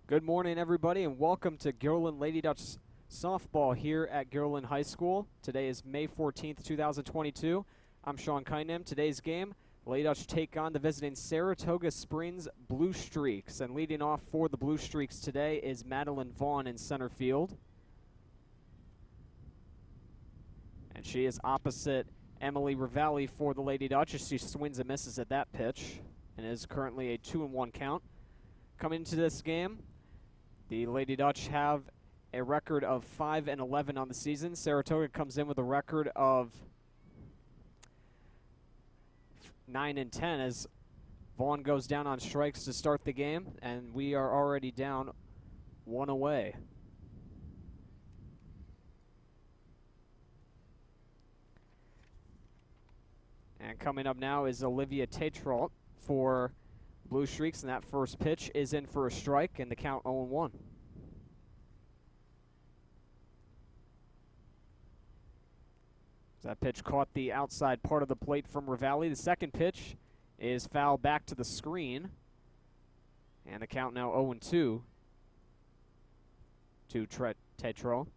Good morning, everybody, and welcome to Guilderland Lady Dutch softball here at Guilderland High School. Today is May 14th, 2022. I'm Sean Kinem. Today's game, Lady Dutch take on the visiting Saratoga Springs Blue Streaks. And leading off for the Blue Streaks today is Madeline Vaughn in center field. And she is opposite Emily Ravalli for the Lady Dutch as she swings and misses at that pitch and is currently a 2-1 count. Coming into this game, the Lady Dutch have a record of 5-11 on the season. Saratoga comes in with a record of 9-10 as Vaughn goes down on strikes to start the game, and we are already down one away. And coming up now is Olivia Tatrault for Blue Streaks, and that first pitch is in for a strike, and the count 0-1. That pitch caught the outside part of the plate from Ravalli. The second pitch is fouled back to the screen, and the count now 0-2 to Tatrault.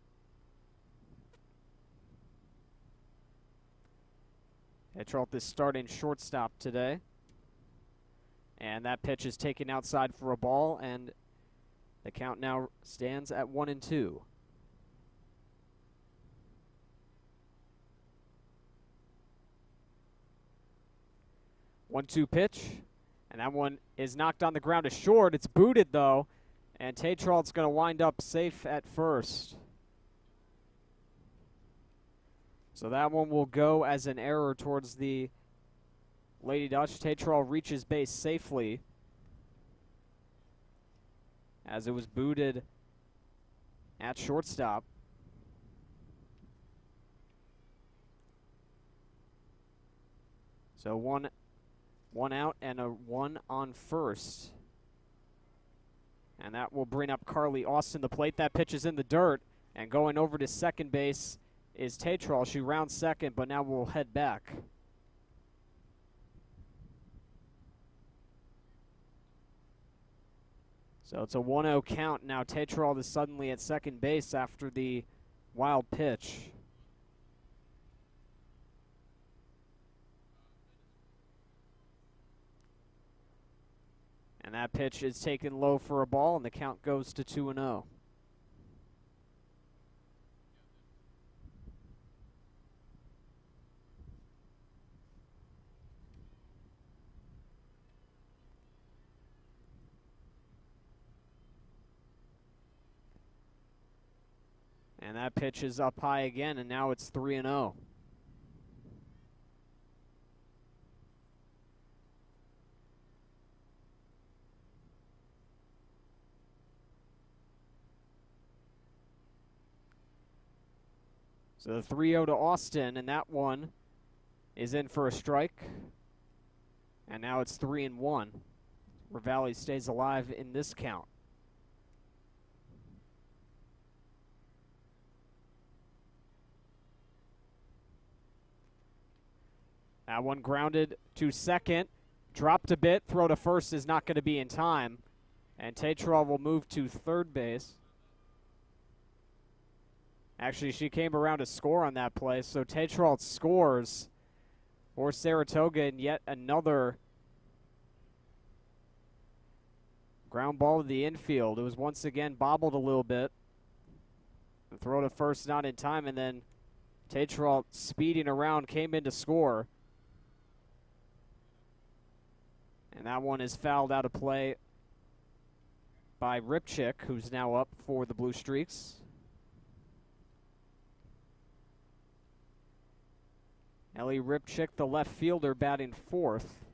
Tatrault is starting shortstop today. And that pitch is taken outside for a ball, and the count now stands at 1-2. One-two pitch, and that one is knocked on the ground to short. It's booted, though, and Tatrault's going to wind up safe at first. So that one will go as an error towards the Lady Dutch. Tatrault reaches base safely as it was booted at shortstop. So one out and a one on first. And that will bring up Carly Austin to plate. That pitch is in the dirt, and going over to second base is Tatrault. She rounds second, but now will head back. So it's a 1-0 count. Now Tatrault is suddenly at second base after the wild pitch. And that pitch is taken low for a ball, and the count goes to 2-0. And that pitch is up high again, and now it's 3-0. So the 3-0 to Austin, and that one is in for a strike. And now it's 3-1. Ravalli stays alive in this count. That one grounded to second, dropped a bit, throw to first is not going to be in time, and Tatrault will move to third base. Actually, she came around to score on that play, so Tatrault scores for Saratoga in yet another ground ball to the infield. It was once again bobbled a little bit. The throw to first not in time, and then Tatrault speeding around came in to score. And that one is fouled out of play by Ripchick, who's now up for the Blue Streaks. Ellie Ripchick, the left fielder, batting fourth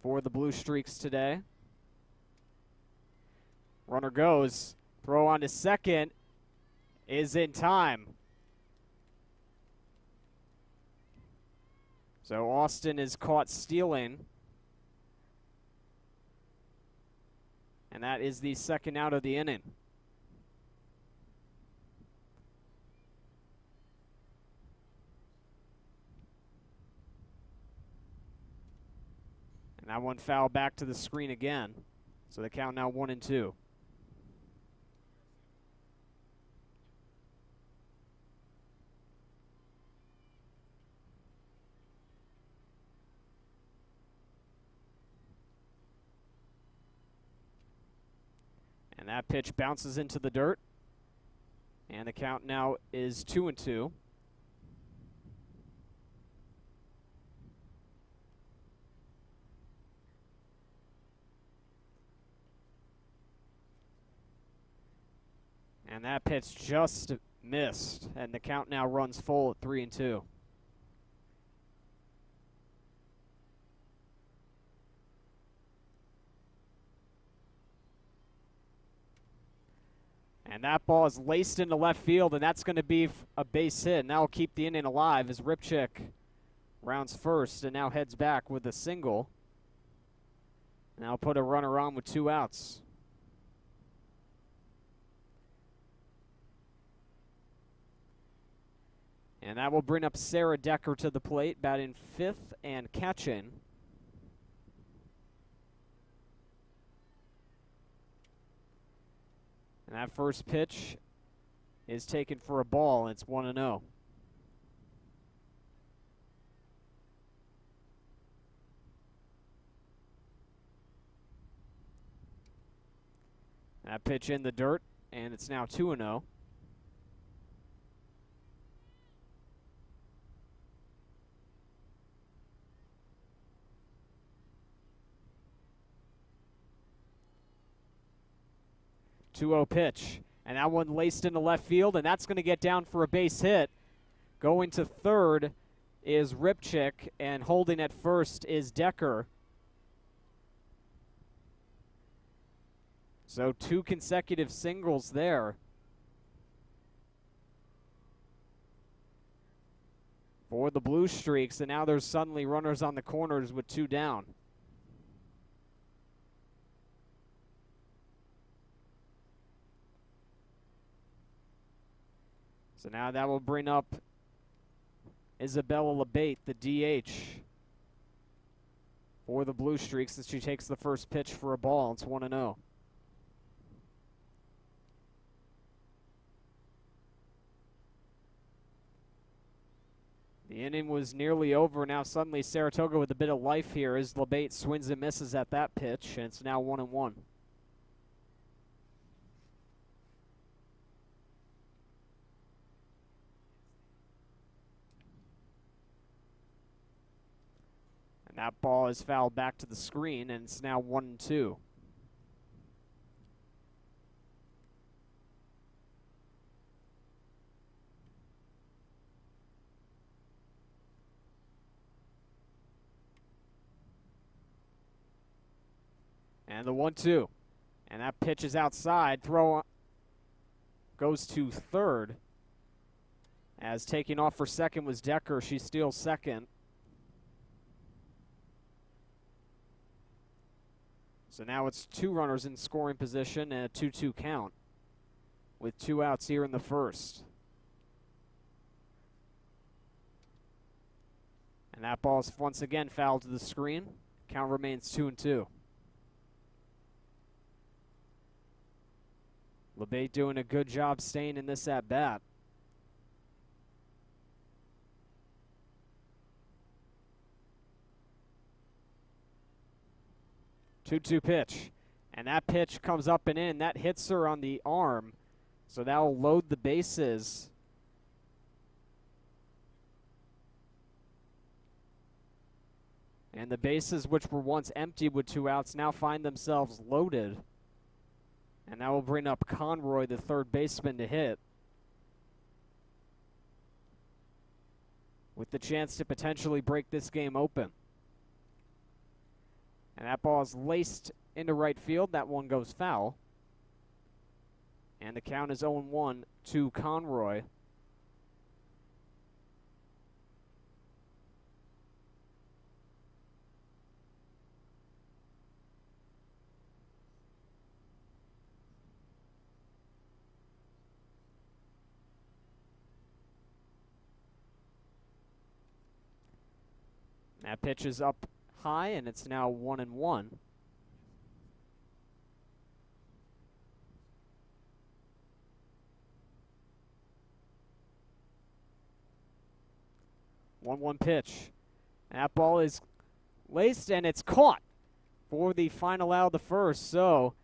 for the Blue Streaks today. Runner goes. Throw on to second is in time. So Austin is caught stealing. And that is the second out of the inning. And that one fouled back to the screen again. So the count now 1-2. And that pitch bounces into the dirt. And the count now is 2-2. And that pitch just missed. And the count now runs full at 3-2. And that ball is laced into left field, and that's going to be a base hit. And that will keep the inning alive as Ripchick rounds first and now heads back with a single. And I'll put a runner on with 2 outs. And that will bring up Sarah Decker to the plate, batting 5th and catching. And that first pitch is taken for a ball, and it's 1-0. That pitch in the dirt, and it's now 2-0. Pitch, and that one laced into left field, and that's going to get down for a base hit. Going to third is Ripchick, and holding at first is Decker. So 2 consecutive singles there for the Blue Streaks, and now there's suddenly runners on the corners with 2 down. So now that will bring up Isabella Labate, the DH, for the Blue Streaks, as she takes the first pitch for a ball. It's 1-0. The inning was nearly over. Now suddenly Saratoga with a bit of life here as Labate swings and misses at that pitch, and it's now 1-1. That ball is fouled back to the screen, and it's now 1-2. And the 1-2. And that pitch is outside. Throw goes to third. As taking off for second was Decker. She steals second. So now it's 2 runners in scoring position and a 2-2 count with 2 outs here in the first. And that ball is once again fouled to the screen. Count remains 2-2. Labate doing a good job staying in this at bat. Two-two pitch, and that pitch comes up and in. That hits her on the arm, so that will load the bases. And the bases, which were once empty with 2 outs, now find themselves loaded. And that will bring up Conroy, the third baseman, to hit, with the chance to potentially break this game open. And that ball is laced into right field. That one goes foul. And the count is 0-1 to Conroy. That pitch is up high, and it's now 1-1. One pitch. That ball is laced, and it's caught for the final out of the first. So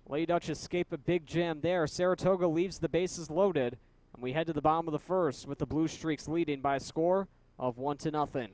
Lady Dutch escape a big jam there. Saratoga leaves the bases loaded, and we head to the bottom of the first with the Blue Streaks leading by a score of 1-0.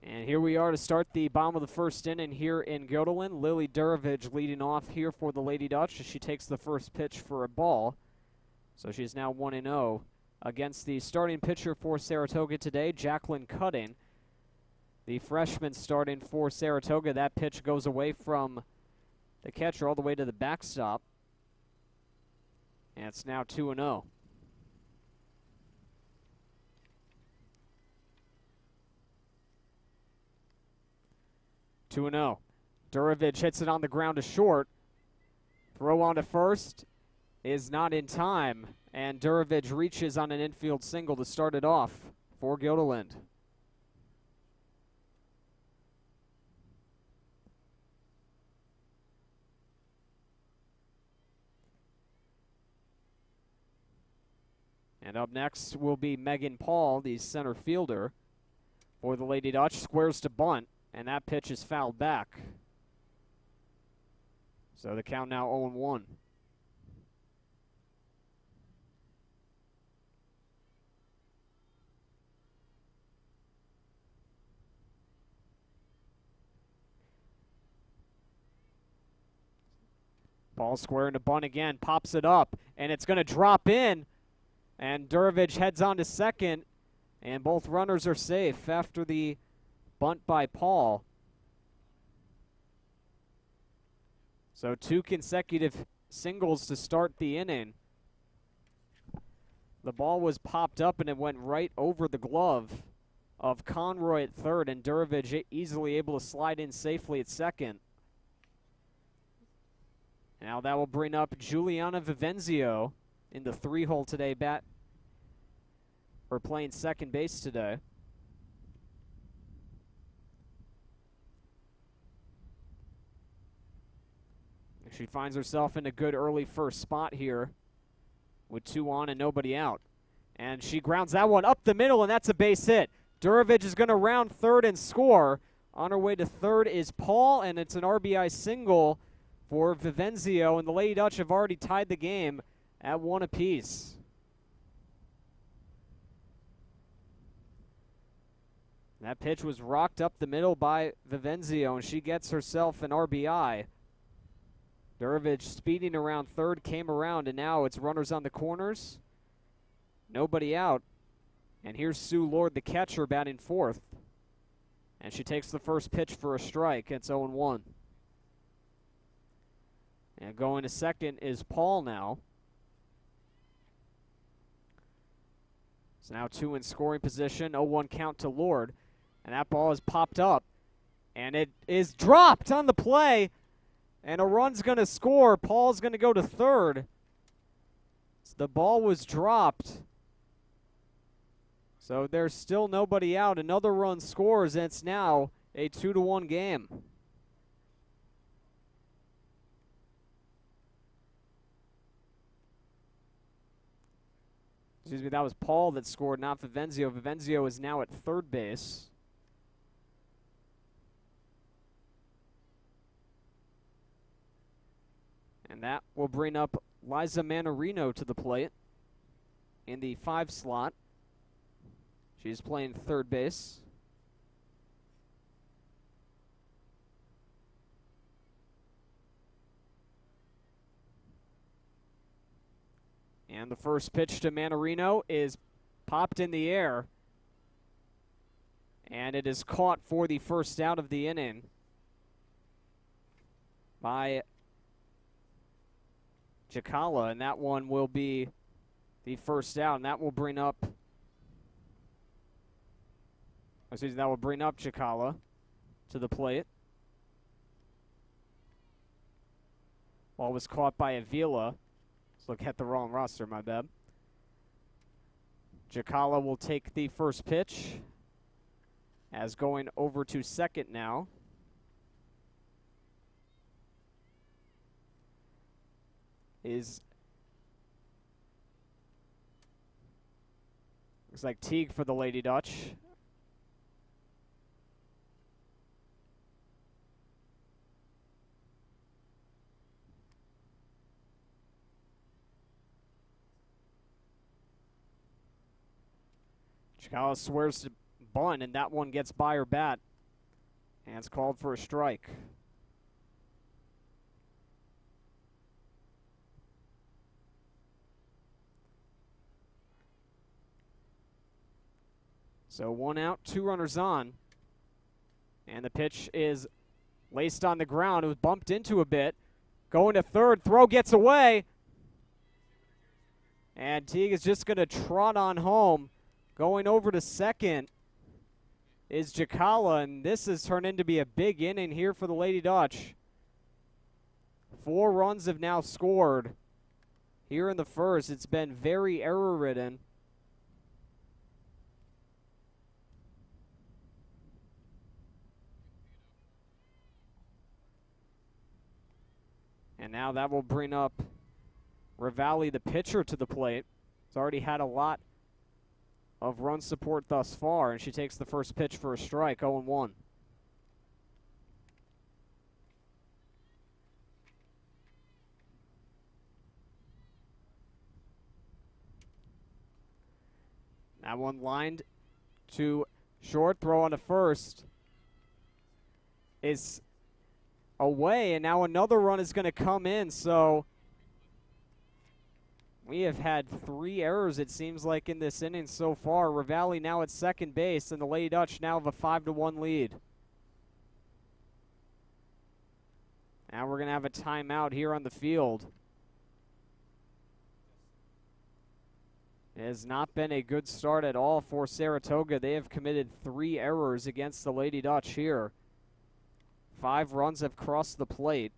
And here we are to start the bottom of the first inning here in Guilderland. Lily Durovich leading off here for the Lady Dutch as she takes the first pitch for a ball. So she's now 1-0 against the starting pitcher for Saratoga today, Jacqueline Cutting. The freshman starting for Saratoga. That pitch goes away from the catcher all the way to the backstop. And it's now 2-0. Durovich hits it on the ground to short. Throw on to first is not in time, and Durovich reaches on an infield single to start it off for Guilderland. And up next will be Megan Paul, the center fielder for the Lady Dutch. Squares to bunt. And that pitch is fouled back. So the count now 0-1. Ball square into bunt again, pops it up, and it's going to drop in. And Durovich heads on to second, and both runners are safe after the bunt by Paul. So 2 consecutive singles to start the inning. The ball was popped up and it went right over the glove of Conroy at third, and Durovich easily able to slide in safely at second. Now that will bring up Juliana Vivenzio in the 3-hole today, or playing second base today. She finds herself in a good early first spot here with 2 on and nobody out. And she grounds that one up the middle, and that's a base hit. Durovich is going to round third and score. On her way to third is Paul, and it's an RBI single for Vivenzio, and the Lady Dutch have already tied the game at 1 apiece. That pitch was rocked up the middle by Vivenzio, and she gets herself an RBI. Durovich speeding around third, came around, and now it's runners on the corners. Nobody out. And here's Sue Lord, the catcher, batting fourth. And she takes the first pitch for a strike. It's 0-1. And going to second is Paul now. It's now 2 in scoring position. 0-1 count to Lord. And that ball is popped up. And it is dropped on the play. And a run's going to score. Paul's going to go to third. So the ball was dropped. So there's still nobody out. Another run scores, and it's now a 2-1 game. Excuse me, that was Paul that scored, not Vivenzio. Vivenzio is now at third base. And that will bring up Liza Manarino to the plate in the 5 slot. She's playing third base. And the first pitch to Manarino is popped in the air. And it is caught for the first out of the inning by Chikala, and that one will be the first out, and that will bring up, Chikala to the plate. Ball was caught by Avila. Let's look at the wrong roster, my bad. Chikala will take the first pitch, as going over to second now. Looks like Teague for the Lady Dutch. Chikala swears to bunt, and that one gets by her bat. And it's called for a strike. So 1 out, 2 runners on. And the pitch is laced on the ground. It was bumped into a bit. Going to third. Throw gets away. And Teague is just going to trot on home. Going over to second is Chikala, and this has turned into be a big inning here for the Lady Dutch. 4 runs have now scored here in the first. It's been very error-ridden. And now that will bring up Ravalli, the pitcher, to the plate. He's already had a lot of run support thus far, and she takes the first pitch for a strike, 0-1. That one lined to short, throw on to first is away, and now another run is going to come in, so we have had 3 errors, it seems like, in this inning so far. Ravalli now at second base, and the Lady Dutch now have a 5-1 lead. Now we're going to have a timeout here on the field. It has not been a good start at all for Saratoga. They have committed 3 errors against the Lady Dutch here. 5 runs have crossed the plate.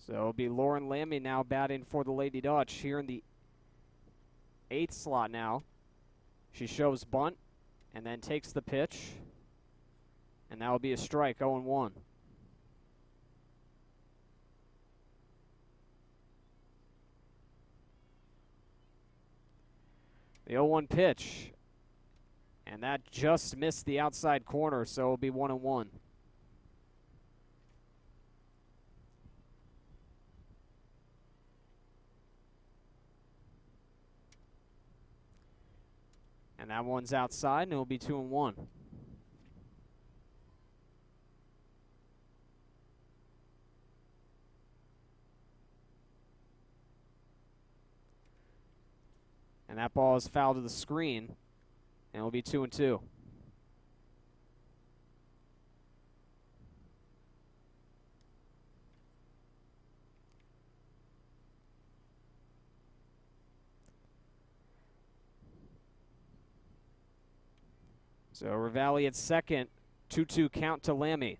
So it'll be Lauren Lammy now batting for the Lady Dutch here in the 8th slot now. She shows bunt and then takes the pitch. And that will be a strike, 0-1. The 0-1 pitch. And that just missed the outside corner, so it'll be 1-1. And that one's outside, and it'll be 2-1. And that ball is fouled to the screen, and it'll be 2-2. So Ravalli at second, 2-2 count to Lammy.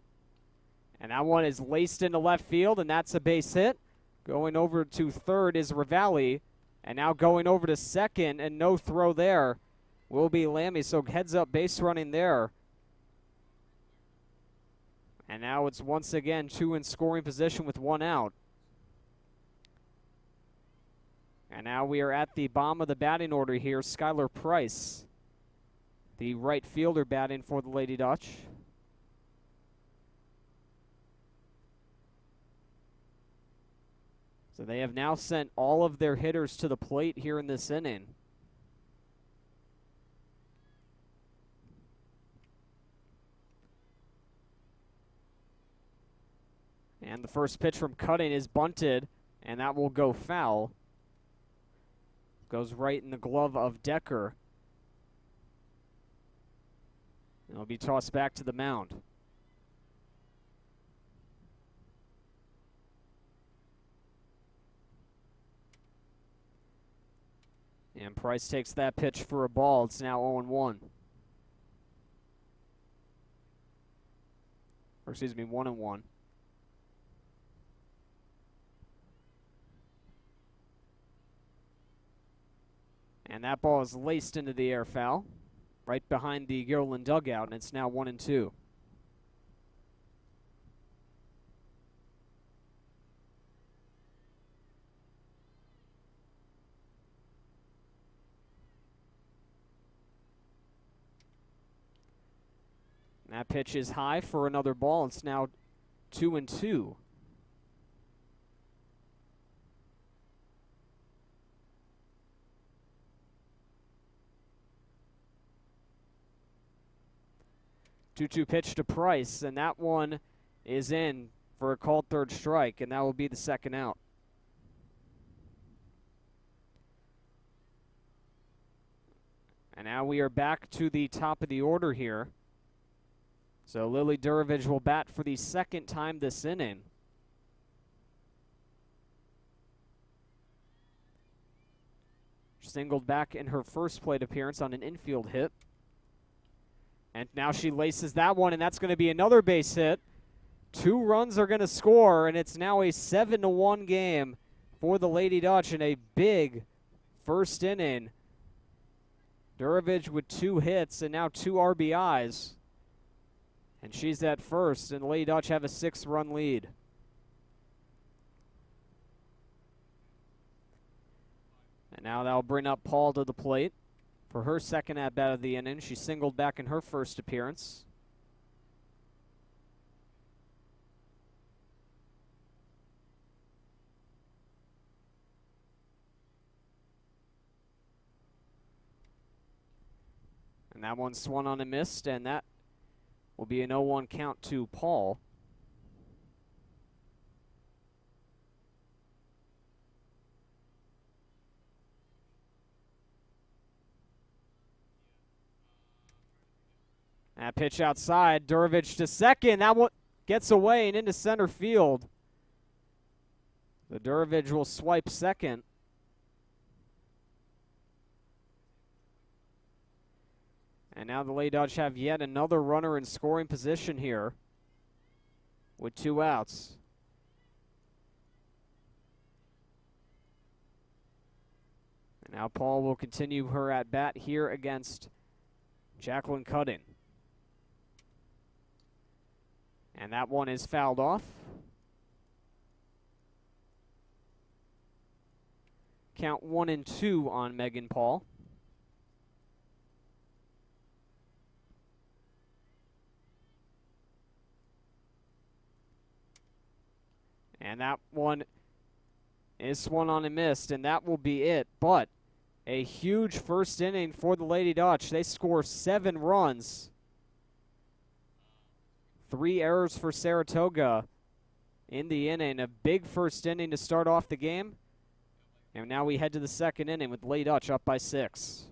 And that one is laced into left field, and that's a base hit. Going over to third is Ravalli, and now going over to second, and no throw there will be Lammy. So heads up base running there. And now it's once again 2 in scoring position with 1 out. And now we are at the bottom of the batting order here. Skylar Price, the right fielder, batting for the Lady Dutch. So they have now sent all of their hitters to the plate here in this inning. And the first pitch from Cutting is bunted, and that will go foul. Goes right in the glove of Decker. It'll be tossed back to the mound. And Price takes that pitch for a ball. It's now 0-1. Or excuse me, 1-1. And that ball is laced into the air foul, right behind the Guilderland dugout, and it's now 1-2. And that pitch is high for another ball. It's now 2-2. Two-two pitch to Price, and that one is in for a called third strike, and that will be the second out. And now we are back to the top of the order here. So Lily Durovich will bat for the second time this inning. Singled back in her first plate appearance on an infield hit. And now she laces that one, and that's going to be another base hit. 2 runs are going to score, and it's now a 7-1 game for the Lady Dutch in a big first inning. Durovich with 2 hits and now 2 RBIs. And she's at first, and the Lady Dutch have a 6-run lead. And now that'll bring up Paul to the plate for her second at-bat of the inning. She singled back in her first appearance. And that one swung on and missed, and that will be an 0-1 count to Paul. That pitch outside, Durovich to second. That one gets away and into center field. The Durovich will swipe second. And now the Lady Dutch have yet another runner in scoring position here with 2 outs. And now Paul will continue her at bat here against Jacqueline Cutting. And that one is fouled off. Count 1-2 on Megan Paul. And that one is swung on and missed, and that will be it. But a huge first inning for the Lady Dutch. They score 7 runs. 3 errors for Saratoga in the inning. A big first inning to start off the game. And now we head to the second inning with Lady Dutch up by 6.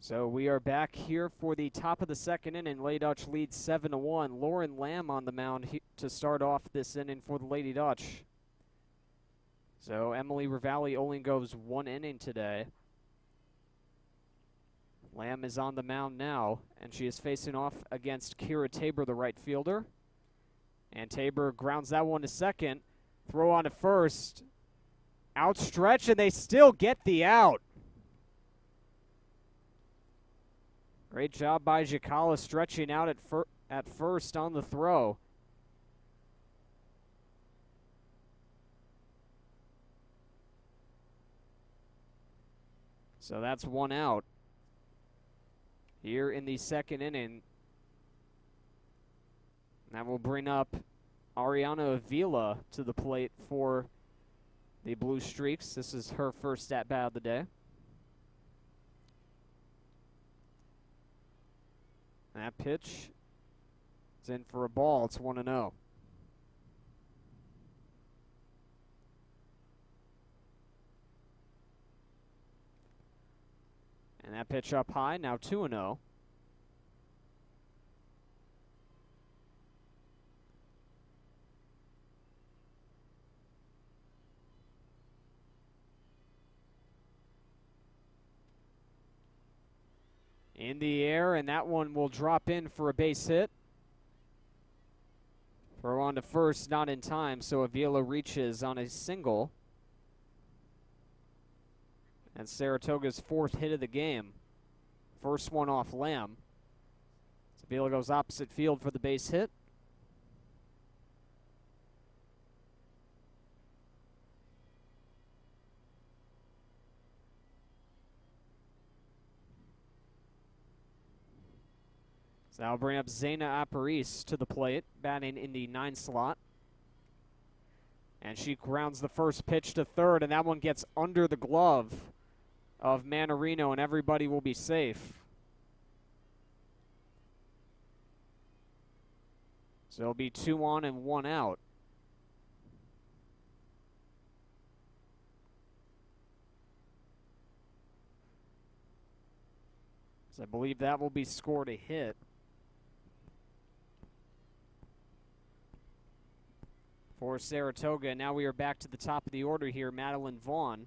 So we are back here for the top of the second inning. Lady Dutch leads 7-1. Lauren Lamb on the mound to start off this inning for the Lady Dutch. So Emily Ravalli only goes 1 inning today. Lamb is on the mound now, and she is facing off against Kira Tabor, the right fielder. And Tabor grounds that one to second. Throw on to first. Outstretch, and they still get the out. Great job by Jacala stretching out at first on the throw. So that's 1 out here in the second inning. That will bring up Ariana Avila to the plate for the Blue Streaks. This is her first at-bat of the day. That pitch is in for a ball. It's 1-0. And that pitch up high, now 2-0. In the air, and that one will drop in for a base hit. Throw on to first, not in time, so Avila reaches on a single. And Saratoga's 4th hit of the game. First one off Lamb. Avila goes opposite field for the base hit. So that'll bring up Zaina Aparis to the plate, batting in the 9 slot. And she grounds the first pitch to third, and that one gets under the glove of Manarino, and everybody will be safe. So it'll be 2 on and 1 out. So I believe that will be scored a hit. For Saratoga. Now we are back to the top of the order here. Madeline Vaughn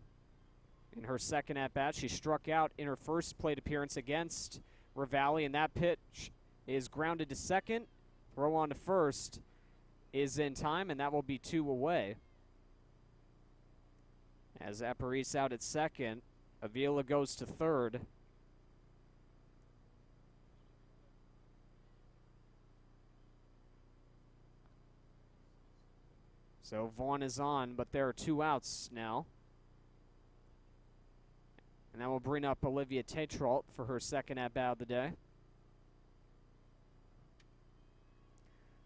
in her second at-bat. She struck out in her first plate appearance against Ravalli, and that pitch is grounded to second. Throw on to first is in time, and that will be 2 away. As Aparice out at second, Avila goes to third. So Vaughn is on, but there are 2 outs now. And that will bring up Olivia Tetrault for her second at-bat of the day.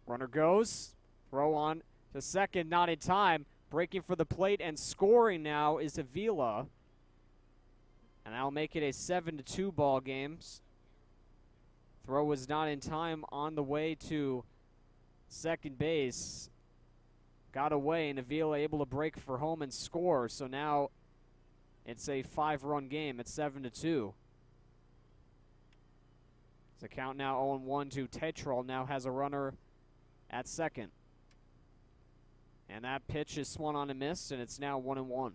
Runner goes. Throw on to second, not in time. Breaking for the plate and scoring now is Avila. And that'll make it a 7-2 ball game. Throw was not in time on the way to second base. Got away, and Avila able to break for home and score. So now it's a 5-run game at 7-2. The count now 0-1 to Tetrault. Now has a runner at second. And that pitch is swung on and missed, and it's now 1-1.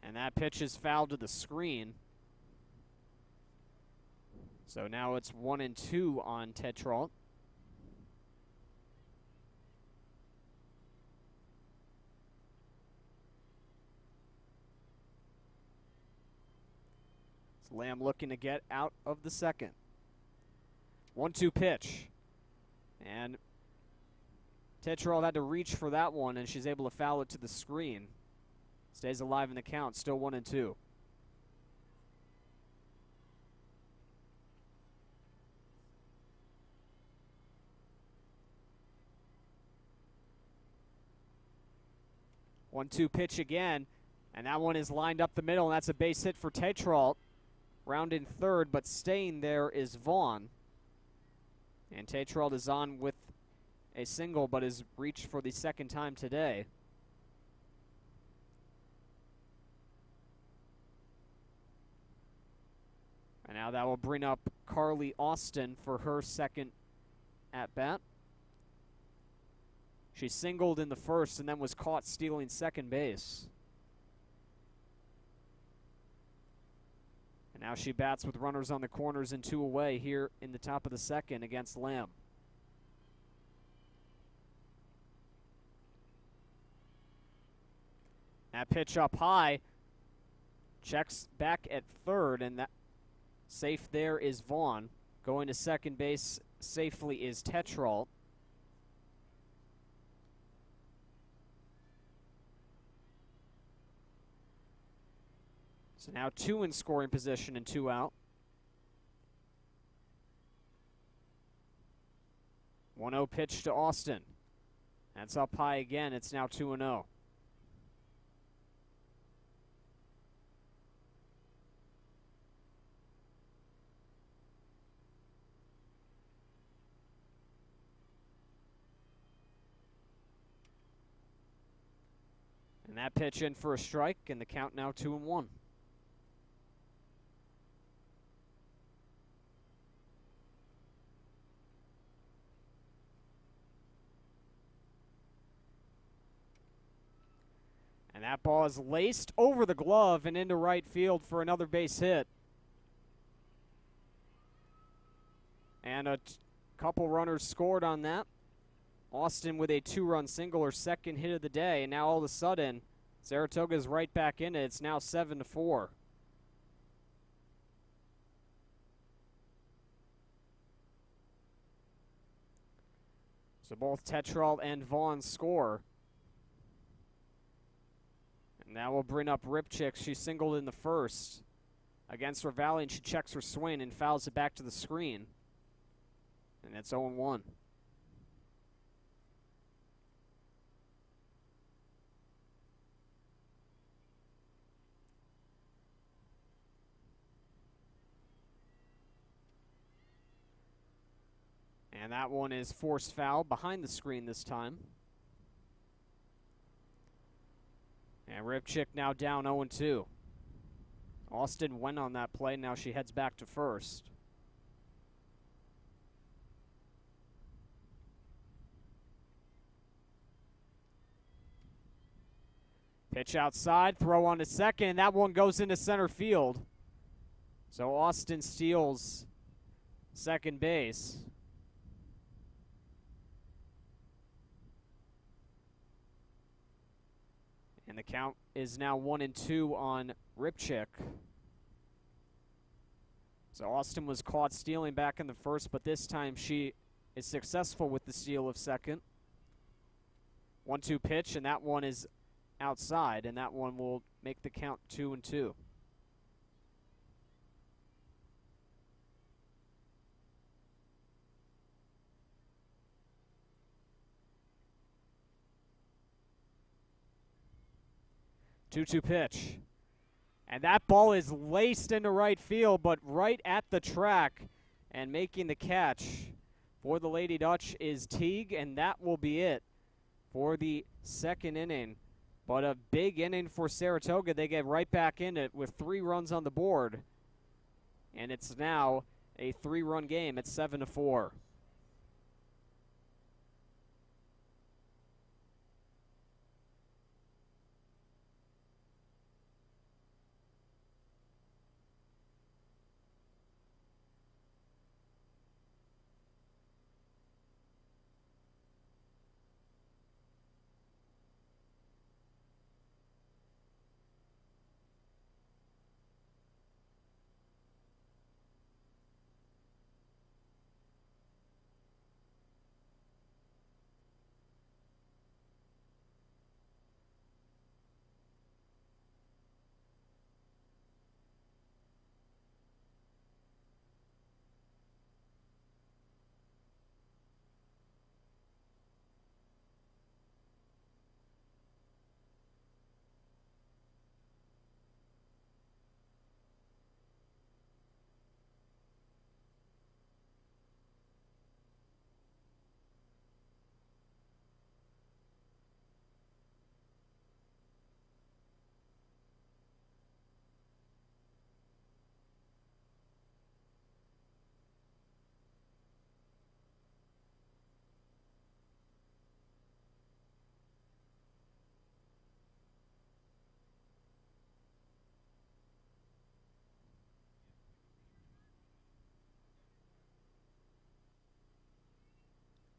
And that pitch is fouled to the screen. So now it's 1-2 on Tetrault. It's Lamb looking to get out of the second. 1-2 pitch. And Tetrault had to reach for that one, and she's able to foul it to the screen. Stays alive in the count, still 1-2. One-two pitch again, and that one is lined up the middle, and that's a base hit for Tetrault. Round in third, but staying there is Vaughn. And Tetrault is on with a single, but has reached for the second time today. And now that will bring up Carly Austin for her second at-bat. She singled in the first and then was caught stealing second base. And now she bats with runners on the corners and 2 away here in the top of the second against Lamb. That pitch up high. Checks back at third, and that safe there is Vaughn. Going to second base safely is Tetrault. So now 2 in scoring position and 2 out. 1-0 pitch to Austin. That's up high again. It's now 2-0. And that pitch in for a strike, and the count now 2-1. And that ball is laced over the glove and into right field for another base hit. And a couple runners scored on that. Austin with a 2-run single, her second hit of the day. And now all of a sudden, Saratoga's right back in it. It's now 7-4. So both Tetrault and Vaughn score. And that will bring up Ripchick. She singled in the first against Ravalli, and she checks her swing and fouls it back to the screen. And it's 0-1. And that one is forced foul behind the screen this time. And Ripchick now down 0-2. Austin went on that play. Now she heads back to first. Pitch outside, throw on to second, and that one goes into center field. So Austin steals second base. And the count is now 1-2 on Ripchick. So Austin was caught stealing back in the first, but this time she is successful with the steal of second. 1-2 pitch, and that one is outside, and that one will make the count 2-2. Two-two pitch. And that ball is laced into right field, but right at the track. And making the catch for the Lady Dutch is Teague, and that will be it for the second inning. But a big inning for Saratoga. They get right back in it with 3 runs on the board. And it's now a 3-run game at 7-4.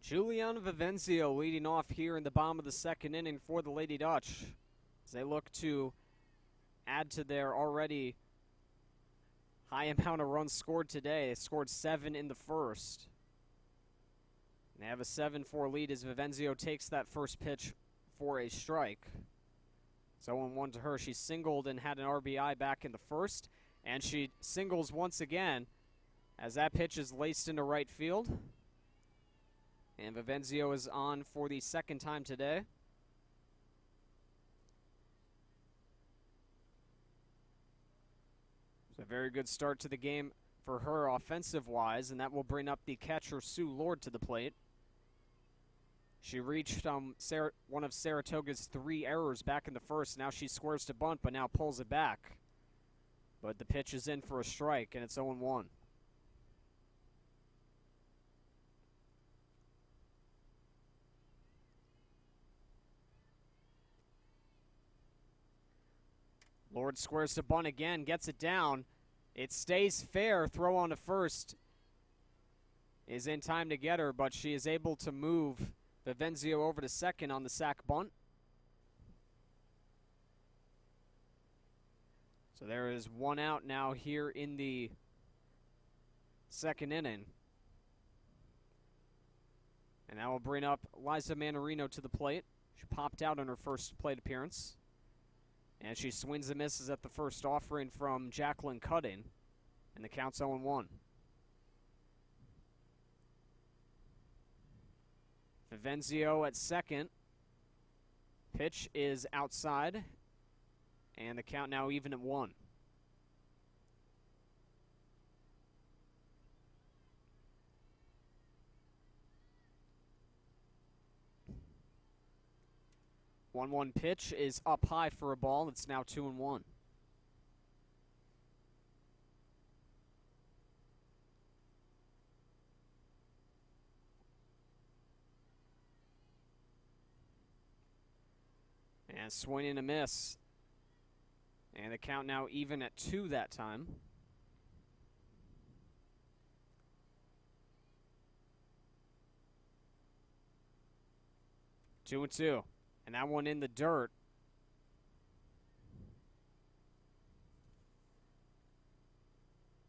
Juliana Vivenzio leading off here in the bottom of the second inning for the Lady Dutch as they look to add to their already high amount of runs scored today. They scored 7 in the first. And they have a 7-4 lead as Vivenzio takes that first pitch for a strike. So 0-1 to her. She singled and had an RBI back in the first, and she singles once again as that pitch is laced into right field. And Vivenzio is on for the second time today. It's a very good start to the game for her offensive-wise, and that will bring up the catcher, Sue Lord, to the plate. She reached one of Saratoga's 3 errors back in the first. Now she squares to bunt, but now pulls it back. But the pitch is in for a strike, and it's 0-1. Lord squares to bunt again, gets it down. It stays fair. Throw on to first is in time to get her, but she is able to move Vivenzio over to second on the sac bunt. So there is 1 out now here in the second inning. And that will bring up Liza Manarino to the plate. She popped out on her first plate appearance. And she swings and misses at the first offering from Jacqueline Cutting. And the count's 0-1. Vivenzio at second. Pitch is outside. And the count now even at 1. One pitch is up high for a ball. It's now 2-1. And swing and a miss. And the count now even at 2 that time. Two and two. And that one in the dirt.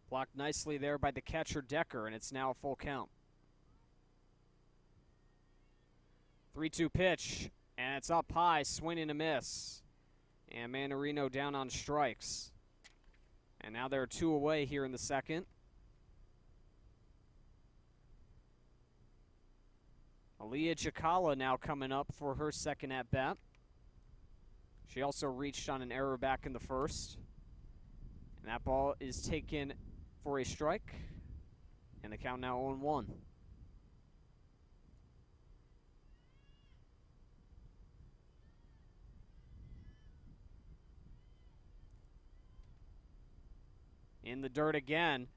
Blocked nicely there by the catcher Decker, and it's now a full count. 3-2 pitch, and it's up high, swing and a miss. And Manarino down on strikes. And now there are 2 away here in the second. Aaliyah Chakala now coming up for her second at-bat. She also reached on an error back in the first. And that ball is taken for a strike. And the count now 0-1. In the dirt again.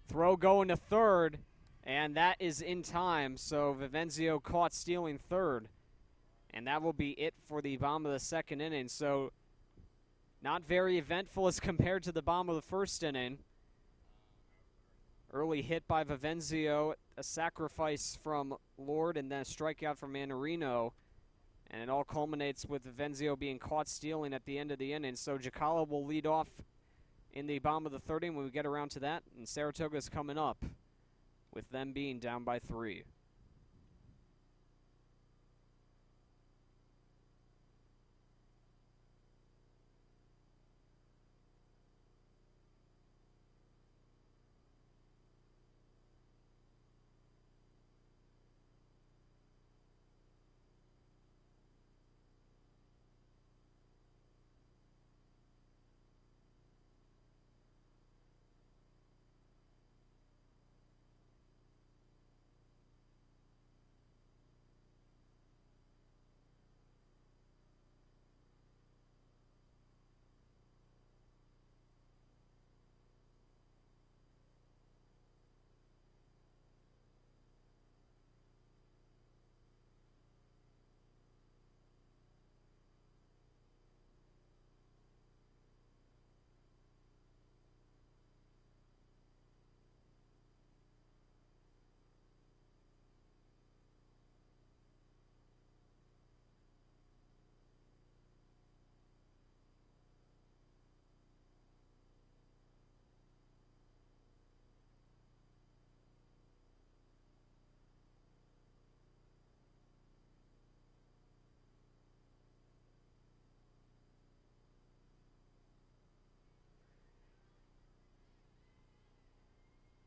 Throw going to third. And that is in time, so Vivenzio caught stealing third. And that will be it for the bottom of the second inning. So not very eventful as compared to the bottom of the first inning. Early hit by Vivenzio, a sacrifice from Lord, and then a strikeout from Manarino. And it all culminates with Vivenzio being caught stealing at the end of the inning. So Jacala will lead off in the bottom of the third inning when we get around to that. And Saratoga is coming up, with them being down by 3.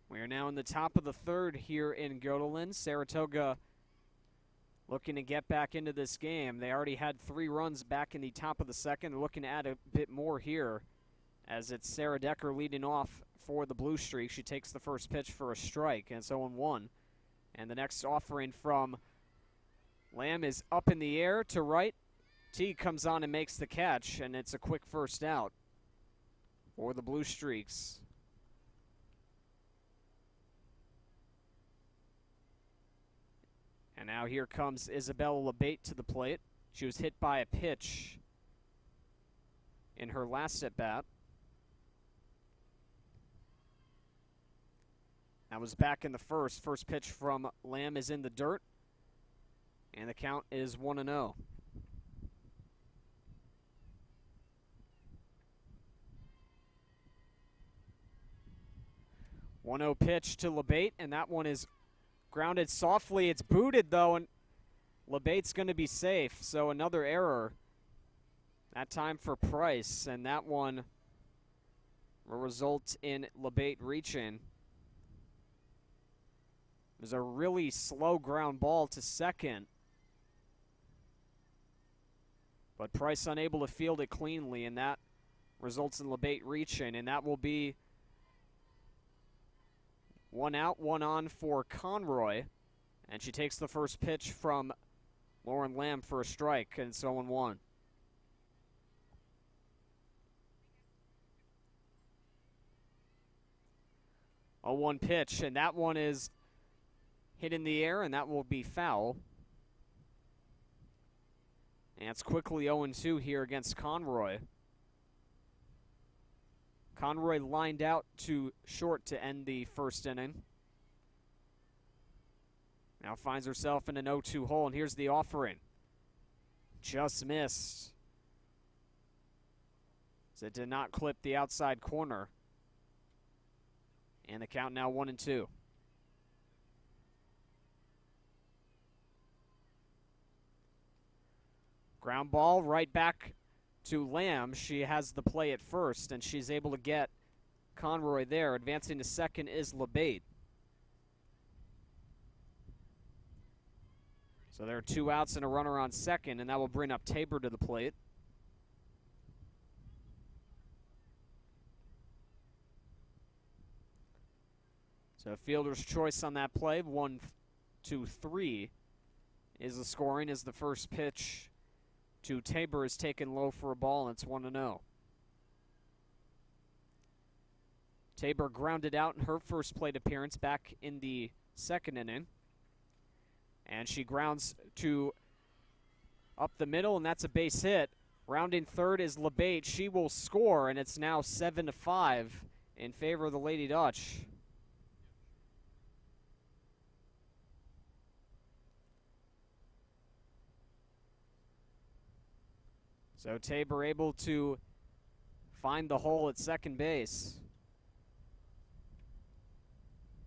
We are now in the top of the third here in Guilderland. Saratoga looking to get back into this game. They already had 3 runs back in the top of the second. They're looking to add a bit more here, as it's Sarah Decker leading off for the Blue Streak. She takes the first pitch for a strike, and it's 0-1. And the next offering from Lamb is up in the air to right. T comes on and makes the catch, and it's a quick first out for the Blue Streaks. And now here comes Isabella LeBate to the plate. She was hit by a pitch in her last at-bat. That was back in the first. First pitch from Lamb is in the dirt. And the count is 1-0. One-0 pitch to LeBate, and that one is grounded softly. It's booted, though, and LeBate's going to be safe. So another error That time for Price, and that one will result in LeBate reaching. It was a really slow ground ball to second, but Price unable to field it cleanly, and that results in LeBate reaching, and that will be one out, one on for Conroy, and she takes the first pitch from Lauren Lamb for a strike, and it's 0-1. A 1 pitch, and that one is hit in the air, and that will be foul. And it's quickly 0-2 here against Conroy. Conroy lined out to short to end the first inning. Now finds herself in an 0-2 hole, and here's the offering. Just missed. So it did not clip the outside corner. And the count now 1-2. Ground ball right back to Lamb. She has the play at first, and she's able to get Conroy there. Advancing to second is LeBate. So there are 2 outs and a runner on second, and that will bring up Tabor to the plate. So fielder's choice on that play, 1, 2, 3 is the scoring as the first pitch to Tabor is taken low for a ball, and it's 1-0. Tabor grounded out in her first plate appearance back in the second inning. And she grounds to up the middle, and that's a base hit. Rounding third is LeBate. She will score, and it's now 7-5 in favor of the Lady Dutch. So Tabor able to find the hole at second base.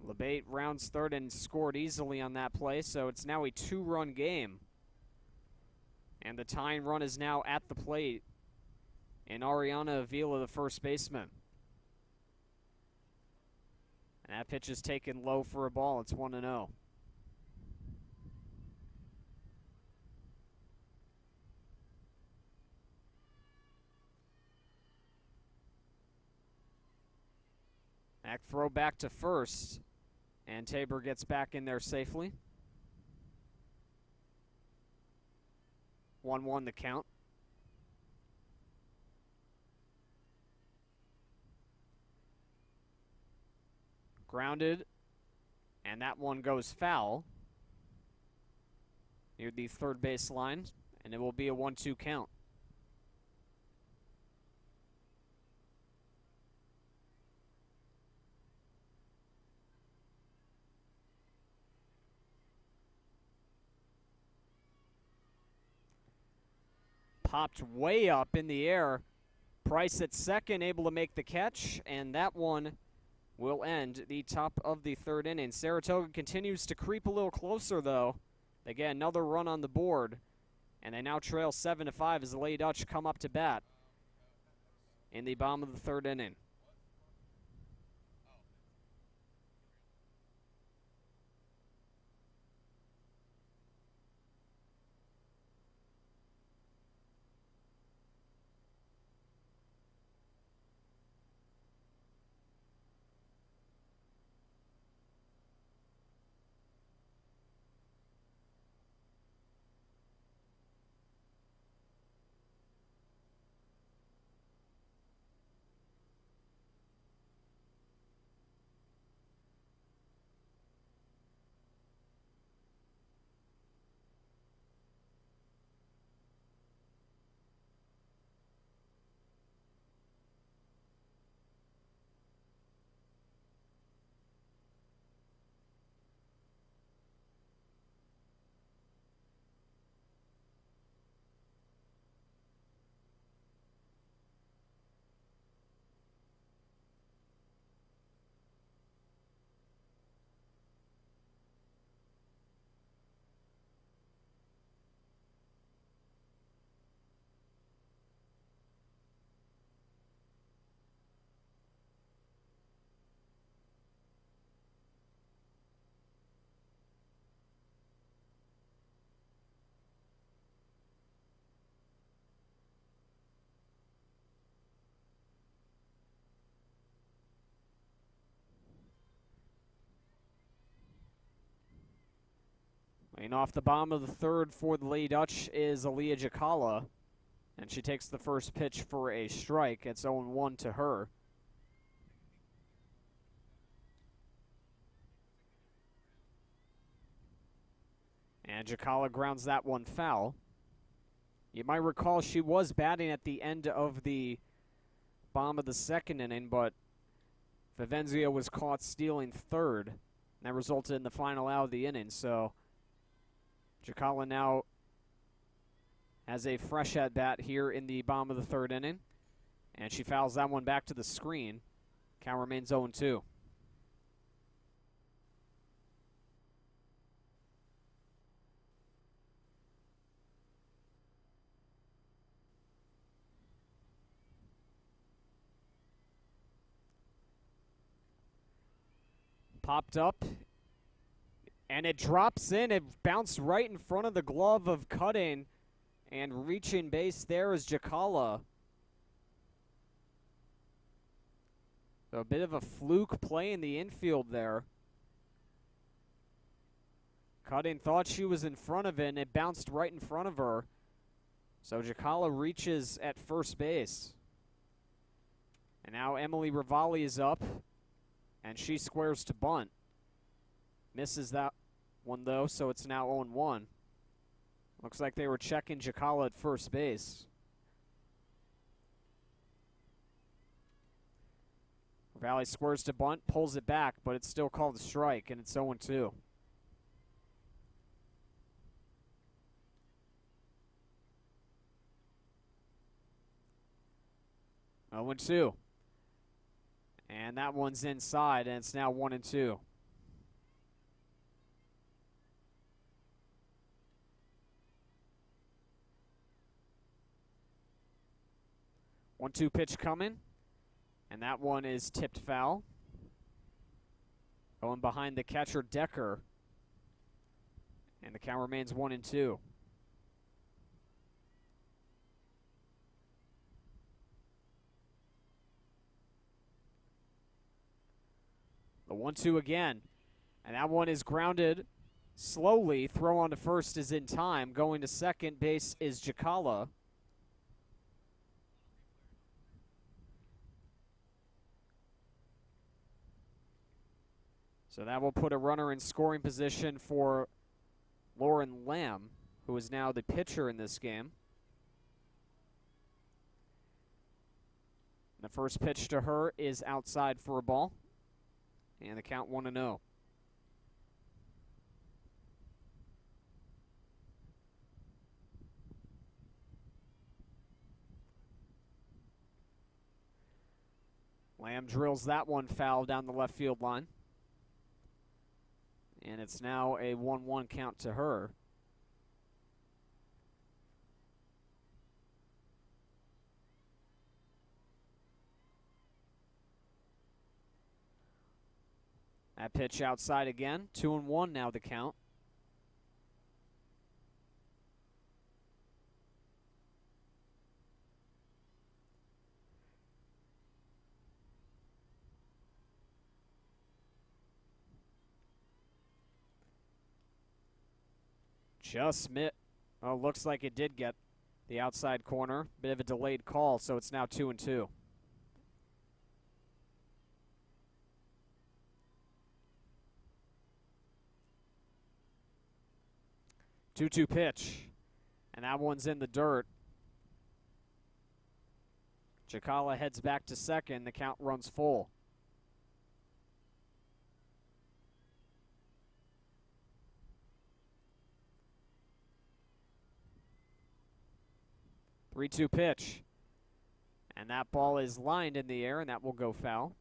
LeBate rounds third and scored easily on that play, so it's now a 2-run game. And the tying run is now at the plate in Ariana Avila, the first baseman. And that pitch is taken low for a ball. It's 1-0. Back throw back to first, and Tabor gets back in there safely. 1-1 the count. Grounded, and that one goes foul near the third base line, and it will be a 1-2 count. Popped way up in the air. Price at second, able to make the catch, and that one will end the top of the third inning. Saratoga continues to creep a little closer, though. They get another run on the board, and they now trail 7-5 as the Lady Dutch come up to bat in the bottom of the third inning. Leading off the bottom of the third for the Lady Dutch is Aaliyah Jakala, and she takes the first pitch for a strike. It's 0-1 to her. And Jakala grounds that one foul. You might recall she was batting at the end of the bottom of the second inning, but Vivenzio was caught stealing third. And that resulted in the final out of the inning. So Jakala now has a fresh at bat here in the bottom of the third inning. And she fouls that one back to the screen. Count remains 0-2. Popped up, and it drops in. It bounced right in front of the glove of Cutting, and reaching base there is Jakala. So a bit of a fluke play in the infield there. Cutting thought she was in front of it, and it bounced right in front of her. So Jakala reaches at first base. And now Emily Rivali is up. And she squares to bunt. Misses that one, though, so it's now 0-1. Looks like they were checking Jakala at first base. Valley squares to bunt, pulls it back, but it's still called a strike, and it's 0-2. And that one's inside, and it's now 1-2. One-two pitch coming, and that one is tipped foul. Going behind the catcher, Decker, and the count remains 1-2. The 1-2 again, and that one is grounded slowly. Throw on to first is in time. Going to second base is Jakala. So that will put a runner in scoring position for Lauren Lamb, who is now the pitcher in this game. The first pitch to her is outside for a ball. And the count 1-0. Lamb drills that one foul down the left field line. And it's now a 1-1 count to her. That pitch outside again. 2-1 now the count. Just oh, looks like it did get the outside corner. Bit of a delayed call, so it's now 2-2. 2-2 pitch, and that one's in the dirt. Jakala heads back to second. The count runs full. Three-two pitch, and that ball is lined in the air, and that will go foul.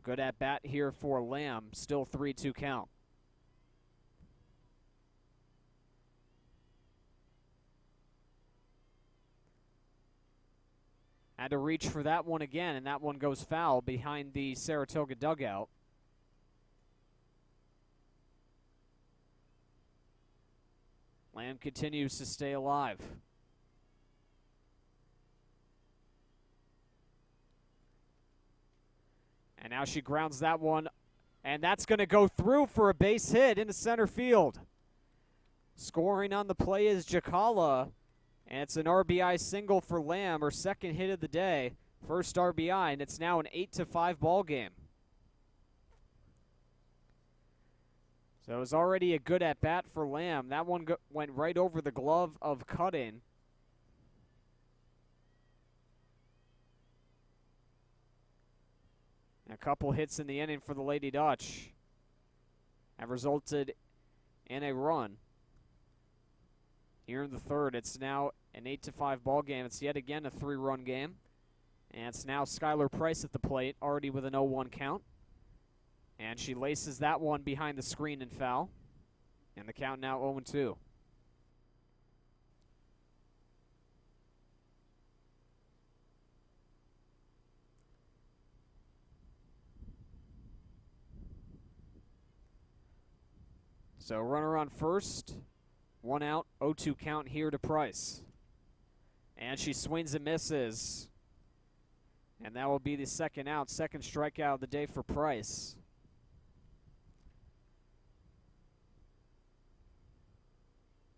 Good at bat here for Lamb. Still 3-2 count. Had to reach for that one again, and that one goes foul behind the Saratoga dugout. Lamb continues to stay alive. And now she grounds that one, and that's going to go through for a base hit into center field. Scoring on the play is Jakala, and it's an RBI single for Lamb, her second hit of the day, first RBI, and it's now an 8-5 ball game. So it was already a good at-bat for Lamb. That one went right over the glove of Cutting. A couple hits in the inning for the Lady Dutch have resulted in a run. Here in the third, it's now an 8-5 ball game. It's yet again a 3-run game. And it's now Skylar Price at the plate, already with an 0-1 count. And she laces that one behind the screen and foul. And the count now 0-2. So runner on first, 1 out, 0-2 count here to Price. And she swings and misses. And that will be the second out, second strikeout of the day for Price.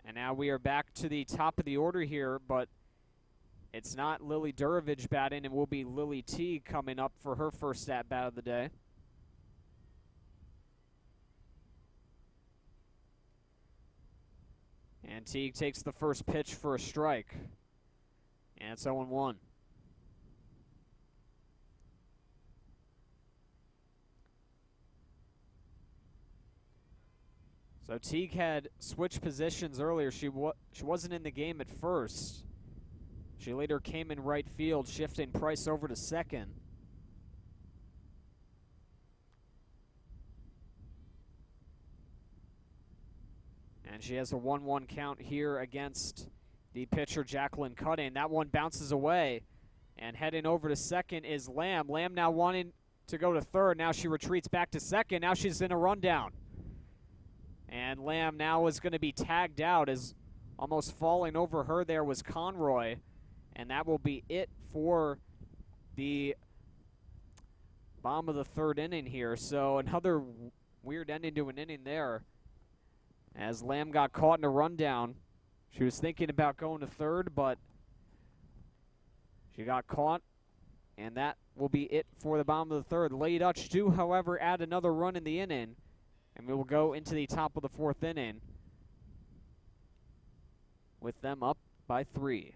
And now we are back to the top of the order here, but it's not Lily Durovich batting. It will be Lily Teague coming up for her first at-bat of the day. And Teague takes the first pitch for a strike. And it's 0-1. So Teague had switched positions earlier. She wasn't in the game at first. She later came in right field, shifting Price over to second. And she has a 1-1 count here against the pitcher, Jacqueline Cutting. That one bounces away. And heading over to second is Lamb. Lamb now wanting to go to third. Now she retreats back to second. Now she's in a rundown. And Lamb now is going to be tagged out, as almost falling over her there was Conroy. And that will be it for the bottom of the third inning here. So another weird ending to an inning there, as Lamb got caught in a rundown. She was thinking about going to third, but she got caught, and that will be it for the bottom of the third. Lady Dutch do, however, add another run in the inning, and we will go into the top of the fourth inning with them up by 3.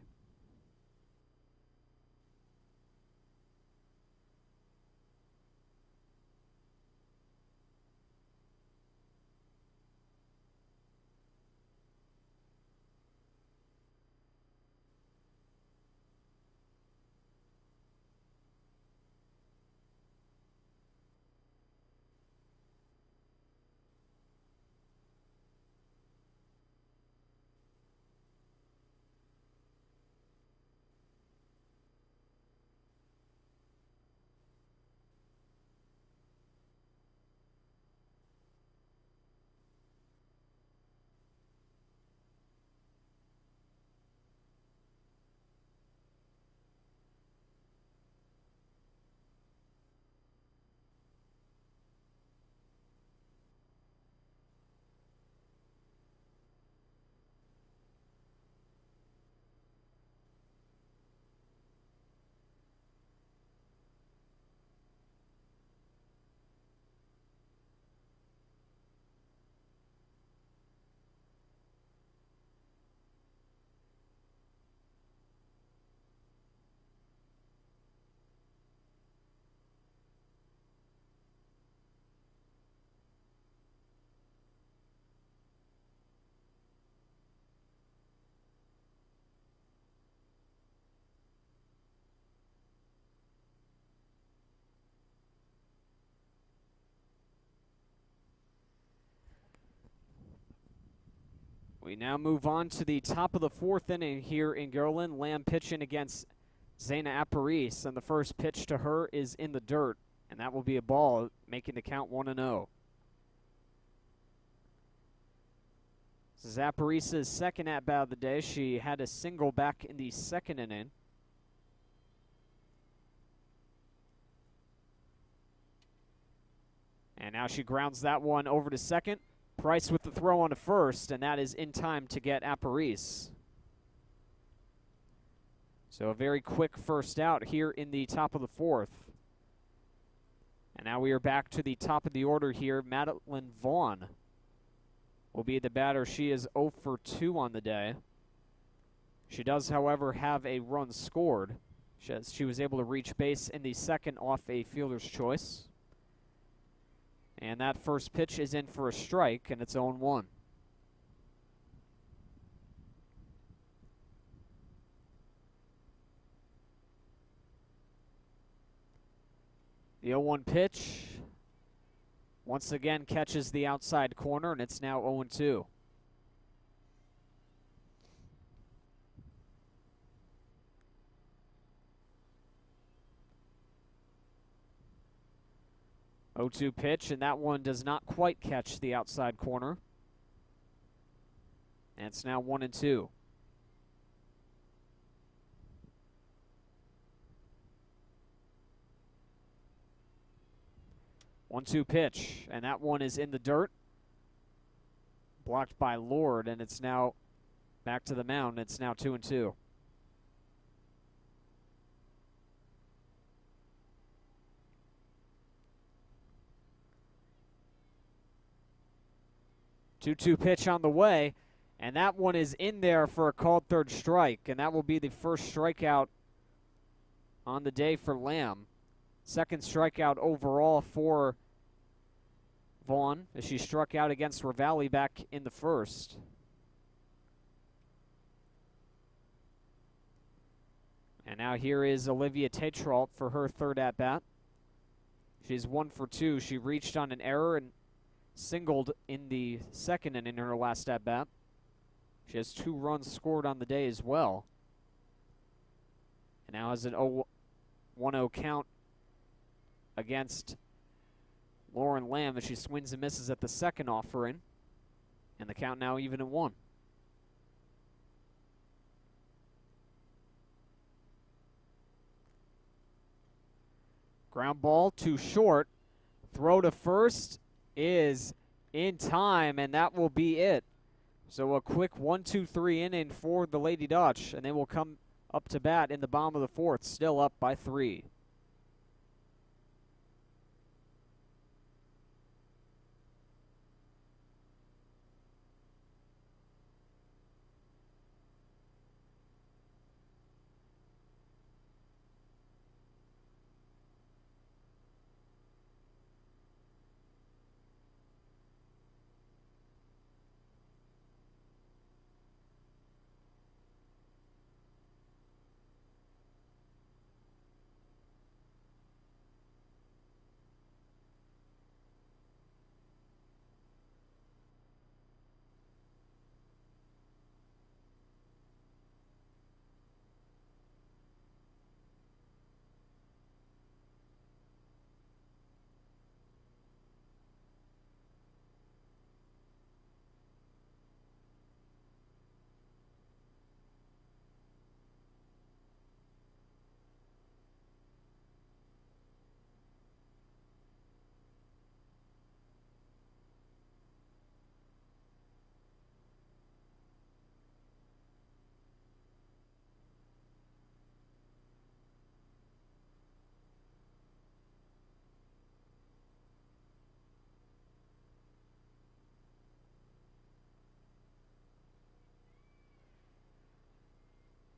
We now move on to the top of the fourth inning here in Guilderland. Lamb pitching against Zayna Aparice, and the first pitch to her is in the dirt, and that will be a ball, making the count 1-0. This is Aparice's second at-bat of the day. She had a single back in the second inning. And now she grounds that one over to second. Price with the throw on to first, and that is in time to get Apparise. So a very quick first out here in the top of the fourth. And now we are back to the top of the order here. Madeline Vaughn will be the batter. She is 0 for 2 on the day. She does, however, have a run scored. She was able to reach base in the second off a fielder's choice. And that first pitch is in for a strike, and it's 0-1. The 0-1 pitch once again catches the outside corner, and it's now 0-2. O2 pitch, and that one does not quite catch the outside corner. And it's now 1-2. One-two pitch, and that one is in the dirt. Blocked by Lord, and it's now back to the mound. It's now 2-2. Two-two pitch on the way, and that one is in there for a called third strike, and that will be the first strikeout on the day for Lamb. Second strikeout overall for Vaughn as she struck out against Ravalli back in the first. And now here is Olivia Tetrault for her third at-bat. She's 1 for 2. She reached on an error and singled in the second inning in her last at-bat. She has 2 runs scored on the day as well. And now has an 1-0 count against Lauren Lamb as she swings and misses at the second offering. And the count now even at 1. Ground ball too short. Throw to first is in time, and that will be it. So a quick 1-2-3 inning for the Lady Dutch, and they will come up to bat in the bottom of the fourth, still up by 3.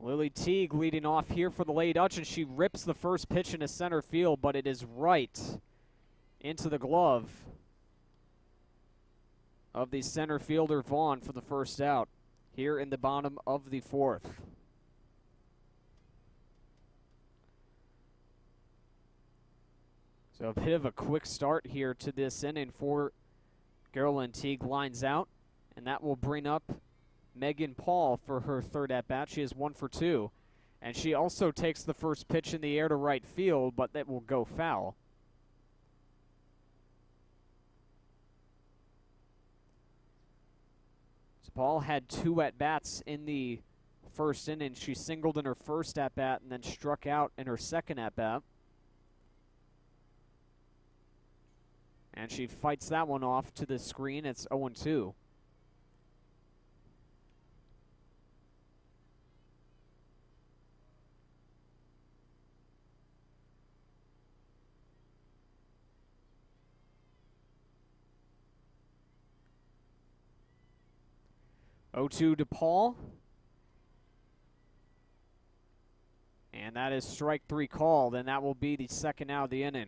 Lily Teague leading off here for the Lady Dutch, and she rips the first pitch into center field, but it is right into the glove of the center fielder Vaughn for the first out here in the bottom of the fourth. So a bit of a quick start here to this inning for Guilderland. Teague lines out, and that will bring up Megan Paul for her third at-bat. She is 1 for 2. And she also takes the first pitch in the air to right field, but that will go foul. So Paul had 2 at-bats in the first inning. She singled in her first at-bat and then struck out in her second at-bat. And she fights that one off to the screen. It's 0-2. To Paul. And that is strike 3 called, and that will be the second out of the inning.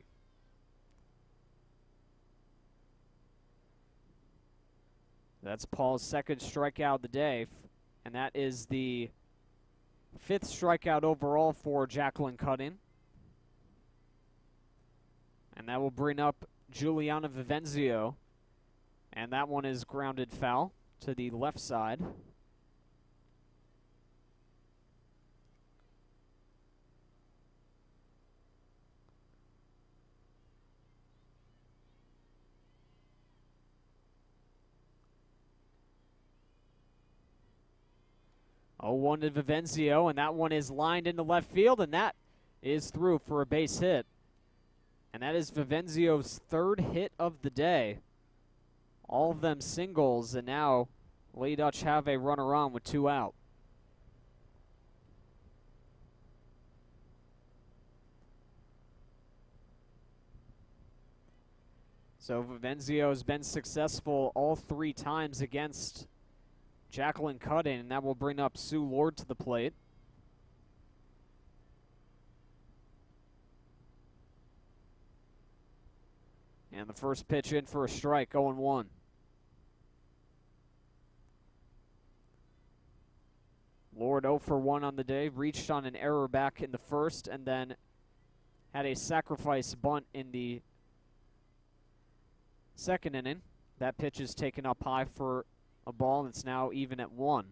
That's Paul's second strikeout of the day, and that is the 5th strikeout overall for Jacqueline Cutting. And that will bring up Juliana Vivenzio, and that one is grounded foul to the left side. Oh, 0-1 to Vivenzio, and that one is lined into left field, and that is through for a base hit. And that is Vivenzio's 3rd hit of the day. All of them singles, and now Lady Dutch have a runner on with 2 out. So Vivenzio has been successful all 3 times against Jacqueline Cutting, and that will bring up Sue Lord to the plate. And the first pitch in for a strike, 0-1. Lord 0 for 1 on the day, reached on an error back in the first, and then had a sacrifice bunt in the second inning. That pitch is taken up high for a ball, and it's now even at 1.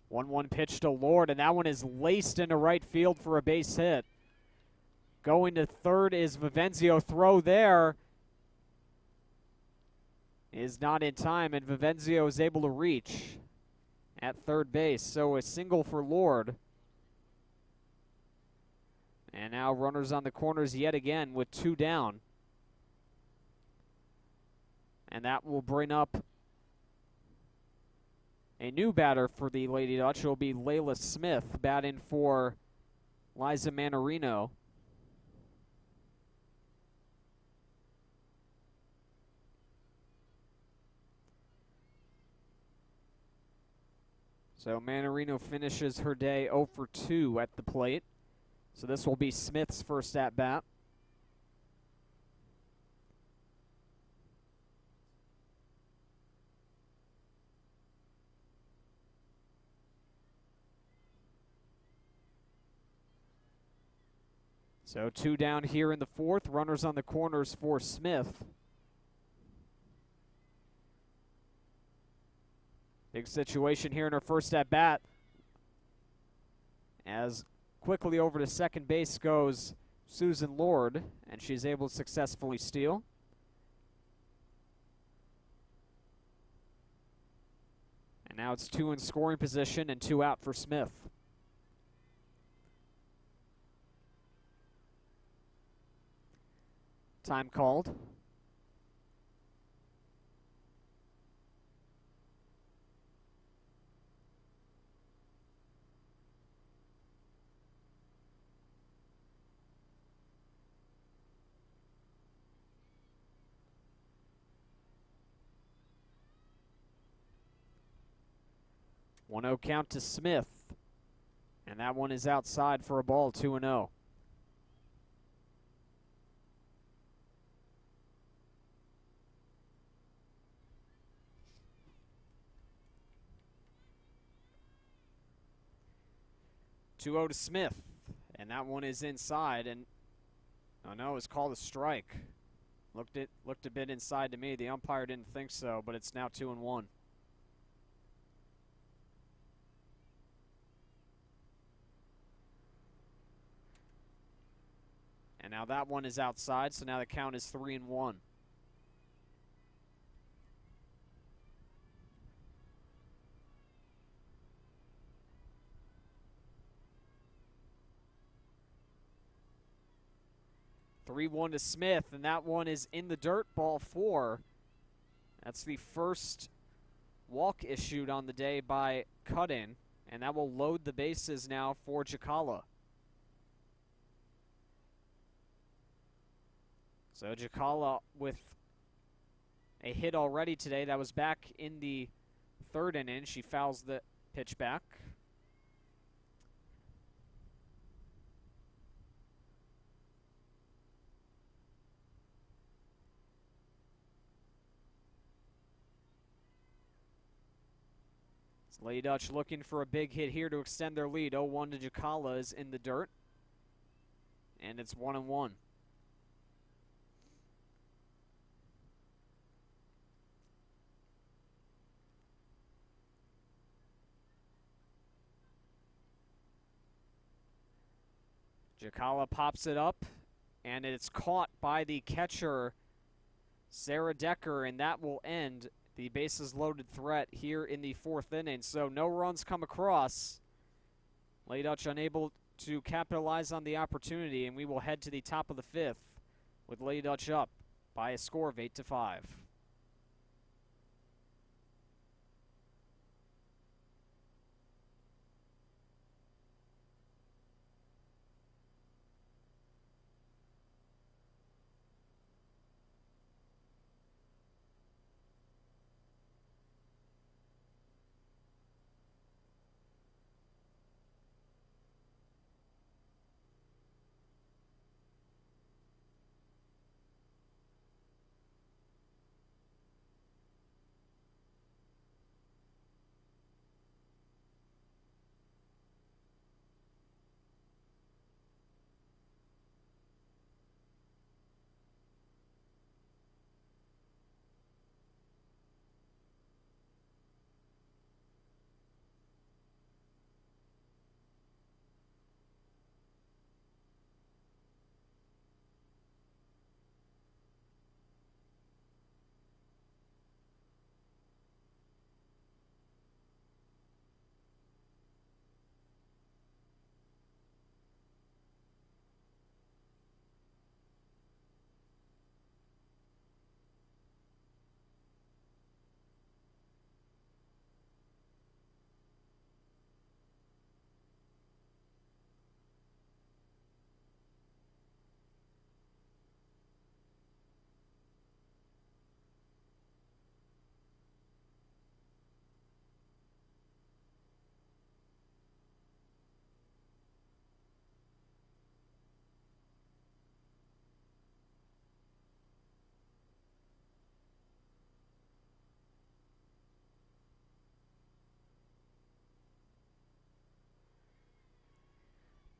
One pitch to Lord, and that one is laced into right field for a base hit. Going to third is Vivenzio. Throw there is not in time, and Vivenzio is able to reach at third base. So a single for Lord. And now runners on the corners yet again with 2 down. And that will bring up a new batter for the Lady Dutch. It will be Layla Smith batting for Liza Manarino. So Manarino finishes her day 0 for 2 at the plate. So this will be Smith's first at-bat. So 2 down here in the 4th. Runners on the corners for Smith. Big situation here in her first at-bat. As quickly over to second base goes Susan Lord, and she's able to successfully steal. And now it's 2 in scoring position and 2 out for Smith. Time called. One 0 count to Smith. And that one is outside for a ball, 2-0. To Smith, and that one is inside, and oh no, it's called a strike. Looked a bit inside to me. The umpire didn't think so, but it's now 2-1. And now that one is outside, so now the count is 3-1. 3-1 to Smith, and that one is in the dirt, ball 4. That's the first walk issued on the day by Cuttin, and that will load the bases now for Jacala. So Jacala with a hit already today. That was back in the 3rd inning. She fouls the pitch back. Lady Dutch looking for a big hit here to extend their lead. 0-1 to Jacala is in the dirt. And it's 1-1. Jacala pops it up, and it's caught by the catcher, Sarah Decker, and that will end the bases loaded threat here in the 4th inning. So no runs come across. Lady Dutch unable to capitalize on the opportunity, and we will head to the top of the 5th with Lady Dutch up by a score of 8-5.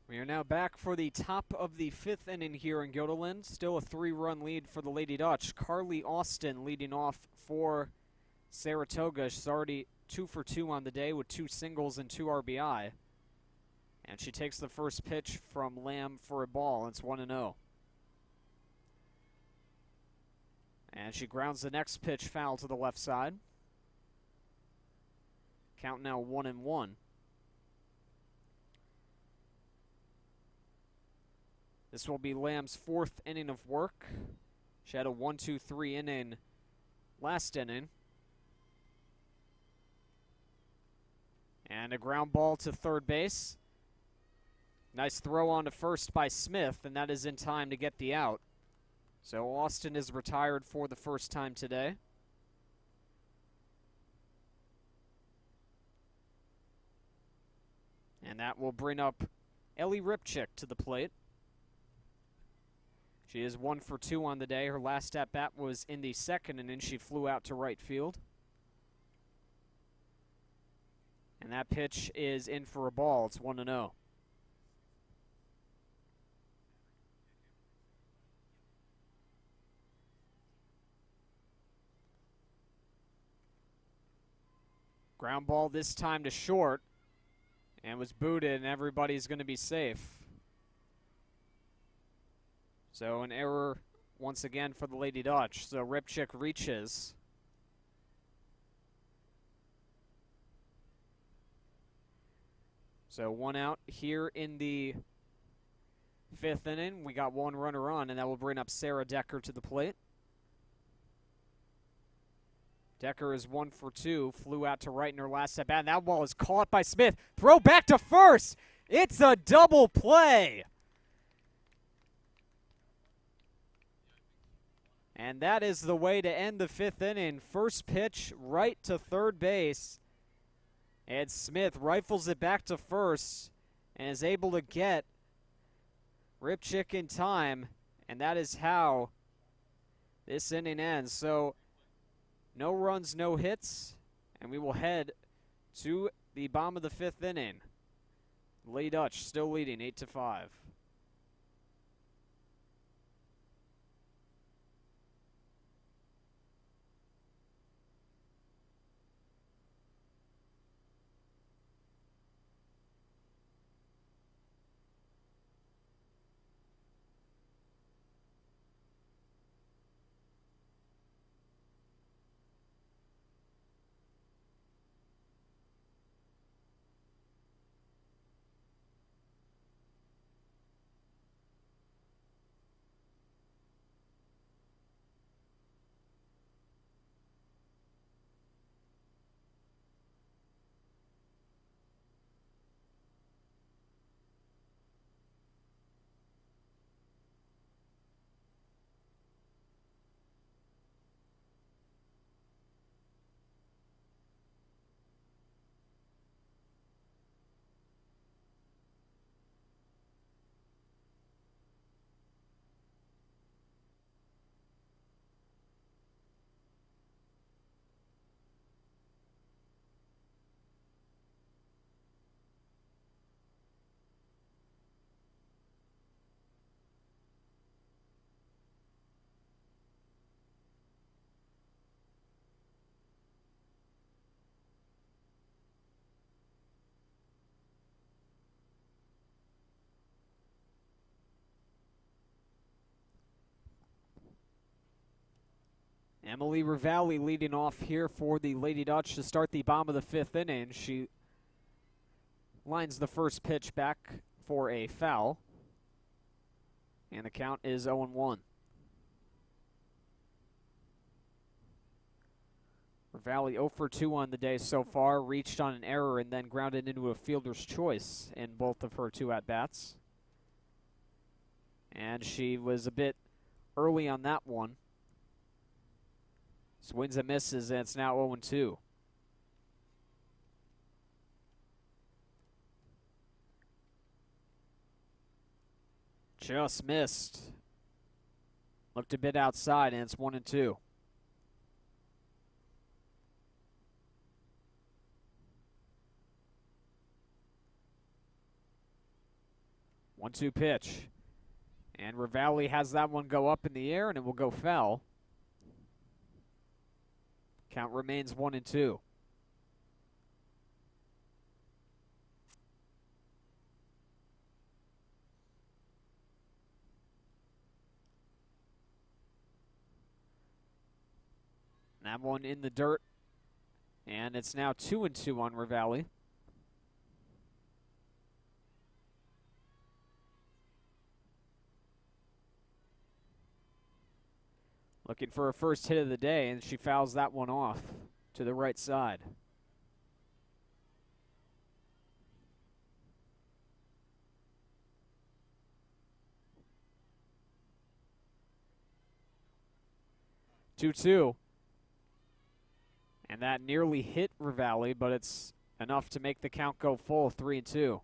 We are now back for the top of the 5th inning here in Guilderland. Still a 3-run lead for the Lady Dutch. Carly Austin leading off for Saratoga. She's already 2 for 2 on the day with 2 singles and 2 RBI. And she takes the first pitch from Lamb for a ball. It's 1-0. And she grounds the next pitch foul to the left side. Count now 1-1. This will be Lamb's 4th inning of work. She had a 1-2-3 inning last inning. And a ground ball to third base. Nice throw on to first by Smith, and that is in time to get the out. So Austin is retired for the first time today. And that will bring up Ellie Ripchick to the plate. She is 1 for 2 on the day. Her last at-bat was in the 2nd inning. She flew out to right field. And that pitch is in for a ball. It's 1-0. Ground ball this time to short. And was booted, and everybody's going to be safe. So an error once again for the Lady Dutch. So Ripchick reaches. So 1 out here in the Fifth inning, we got one runner on, and that will bring up Sarah Decker to the plate. Decker is 1 for 2, flew out to right in her last at bat, and that ball is caught by Smith. Throw back to first. It's a double play. And that is the way to end the fifth inning. First pitch right to third base. And Smith rifles it back to first and is able to get Ripchick in time. And that is how this inning ends. So no runs, no hits. And we will head to the bottom of the fifth inning. Lady Dutch still leading 8-5. Emily Ravalli leading off here for the Lady Dutch to start the bottom of the fifth inning. She lines the first pitch back for a foul. And the count is 0-1. Ravalli 0 for 2 on the day so far, reached on an error and then grounded into a fielder's choice in both of her 2 at-bats. And she was a bit early on that one. Swings and misses, and it's now 0-2. Just missed. Looked a bit outside, and it's 1-2. One-two pitch. And Ravalli has that one go up in the air, and it will go foul. Count remains 1-2. That one in the dirt. And it's now 2-2 on Ravalli. Looking for her first hit of the day, and she fouls that one off to the right side. Two-two. And that nearly hit Ravalli, but it's enough to make the count go full, 3-2.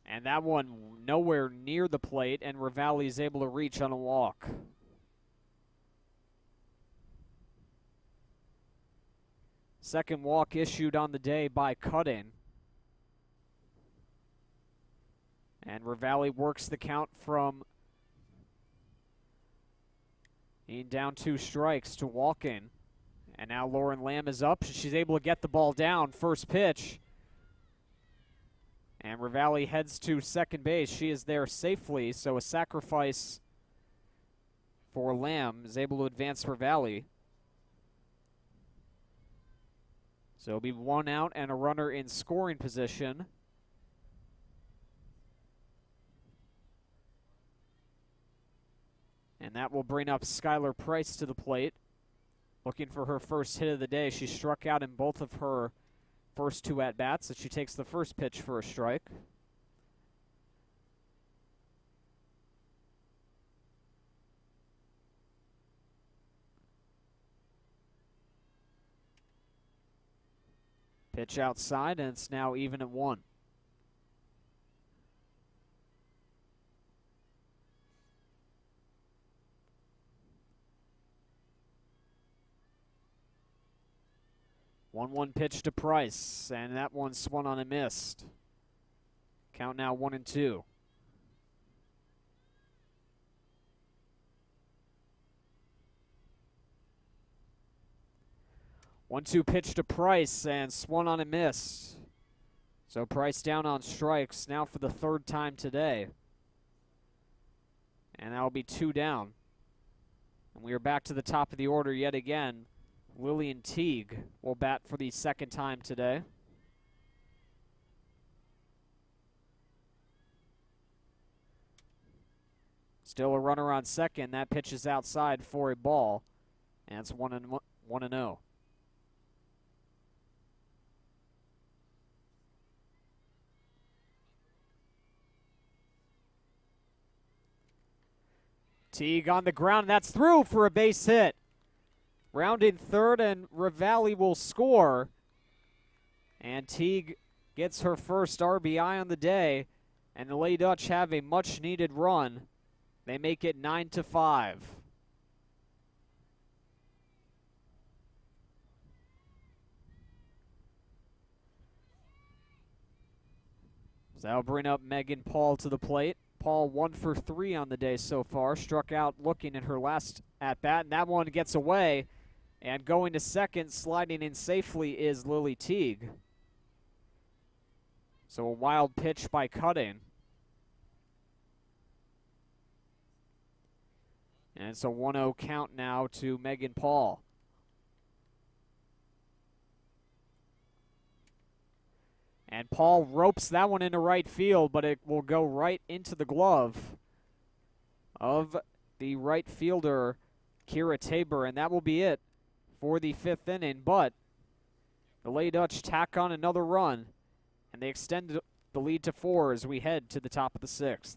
And that one nowhere near the plate, and Ravalli is able to reach on a walk. Second walk issued on the day by Cutting. And Ravalli works the count from being down 2 strikes to walking. And now Lauren Lamb is up. She's able to get the ball down. First pitch. And Ravalli heads to second base. She is there safely, so a sacrifice for Lamb is able to advance Ravalli. So it'll be 1 out and a runner in scoring position. And that will bring up Skylar Price to the plate, looking for her first hit of the day. She struck out in both of her first 2 at-bats, so she takes the first pitch for a strike. Pitch outside, and it's now even at 1. One pitch to Price, and that one swung on and missed. Count now 1-2. One-two pitch to Price, and swung on and missed. So Price down on strikes now for the 3rd time today. And that'll be 2 down. And we are back to the top of the order yet again. Lillian Teague will bat for the 2nd time today. Still a runner on second. That pitch is outside for a ball. And it's 1-0. Teague on the ground, and that's through for a base hit. Rounding third, and Ravalli will score. And Teague gets her first RBI on the day, and the Lady Dutch have a much-needed run. They make it 9-5. So that'll bring up Megan Paul to the plate. Paul 1 for 3 on the day so far. Struck out looking at her last at-bat, and that one gets away. And going to second, sliding in safely, is Lily Teague. So a wild pitch by Cutting. And it's a 1-0 count now to Megan Paul. And Paul ropes that one into right field, but it will go right into the glove of the right fielder, Kira Tabor, and that will be it for the 5th inning. But the Lady Dutch tack on another run, and they extend the lead to 4 as we head to the top of the 6th.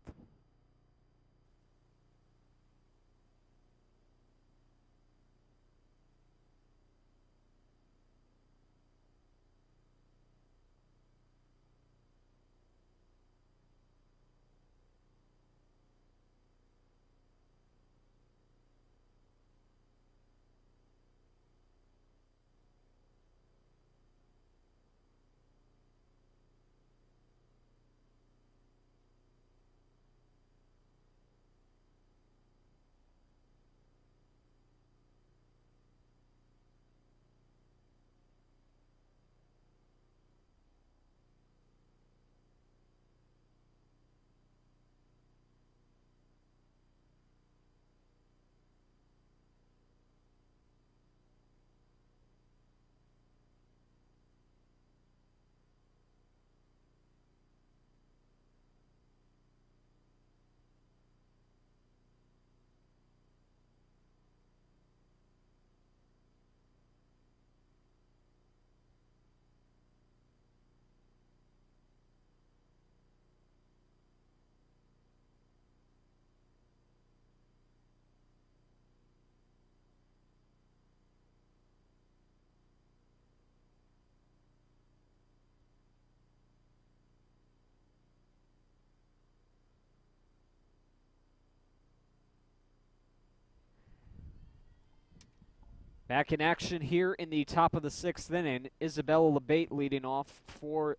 Back in action here in the top of the 6th inning. Isabella LeBate leading off for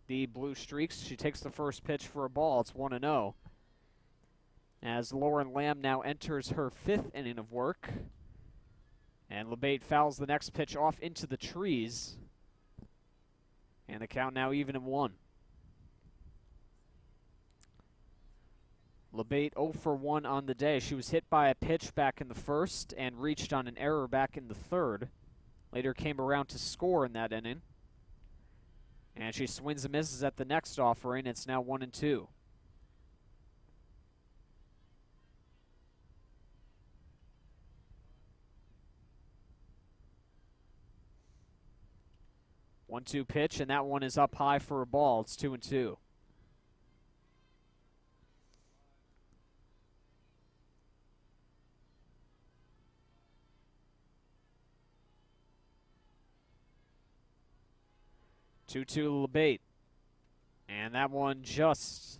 the Blue Streaks. She takes the first pitch for a ball. It's 1-0. As Lauren Lamb now enters her 5th inning of work. And LeBate fouls the next pitch off into the trees. And the count now even at 1. LeBate 0 for 1 on the day. She was hit by a pitch back in the 1st and reached on an error back in the 3rd. Later came around to score in that inning. And she swings and misses at the next offering. It's now 1-2. One-two pitch, and that one is up high for a ball. It's 2-2. Two-two LeBate. And that one just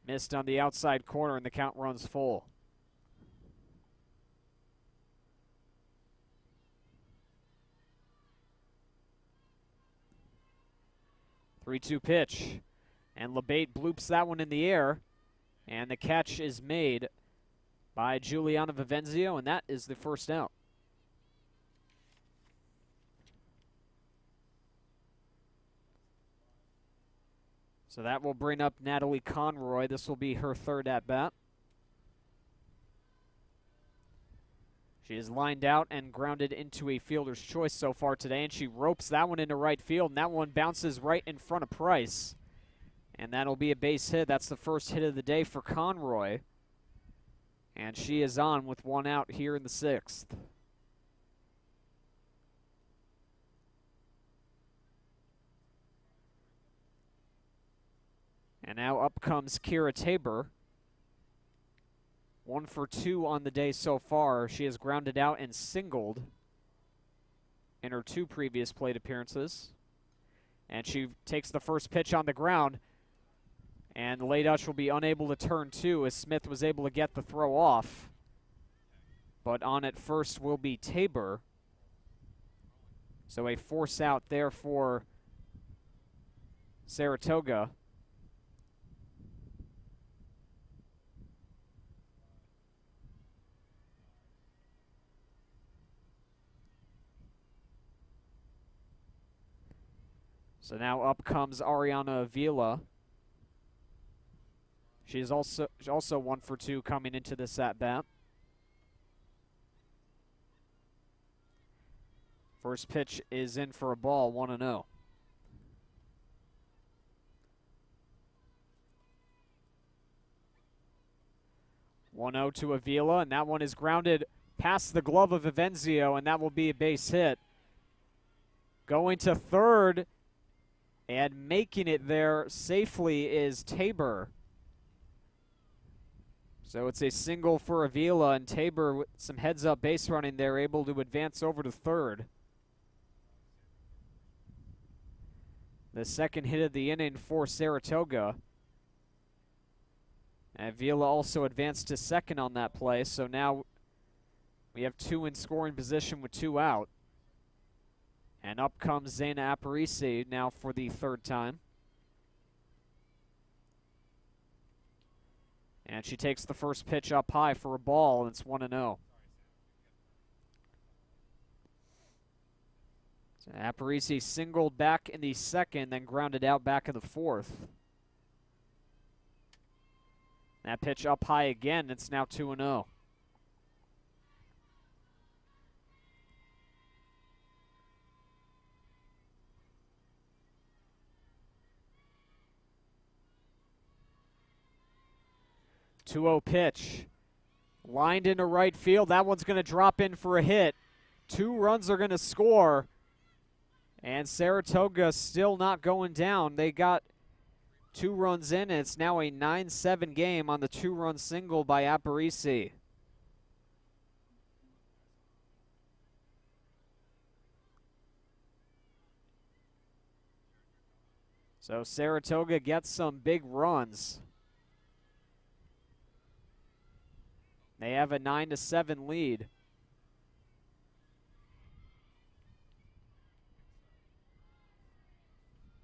missed on the outside corner, and the count runs full. Three-two pitch. And LeBate bloops that one in the air. And the catch is made by Juliana Vivenzio, and that is the first out. So that will bring up Natalie Conroy. This will be her third at-bat. She is lined out and grounded into a fielder's choice so far today, and she ropes that one into right field, and that one bounces right in front of Price. And that'll be a base hit. That's the first hit of the day for Conroy. And she is on with one out here in the sixth. And now up comes Kira Tabor. 1 for 2 on the day so far. She has grounded out and singled in her 2 previous plate appearances. And she takes the first pitch on the ground. And the Lady Dutch will be unable to turn 2 as Smith was able to get the throw off. But on at first will be Tabor. So a force out there for Saratoga. So now up comes Ariana Avila. She is also 1 for 2 coming into this at-bat. First pitch is in for a ball, 1-0. One-0 to Avila, and that one is grounded past the glove of Vivenzio, and that will be a base hit. Going to third and making it there safely is Tabor. So it's a single for Avila, and Tabor with some heads-up base running there, able to advance over to third. The second hit of the inning for Saratoga. And Avila also advanced to second on that play, so now we have 2 in scoring position with 2 out. And up comes Zayna Aparisi now for the third time. And she takes the first pitch up high for a ball, and it's 1-0. So Aparisi singled back in the second, then grounded out back in the fourth. That pitch up high again, it's now 2-0. Two-0 pitch. Lined into right field. That one's going to drop in for a hit. 2 runs are going to score. And Saratoga still not going down. They got 2 runs in, and it's now a 9-7 game on the 2-run single by Aparisi. So Saratoga gets some big runs. They have a 9-7 lead.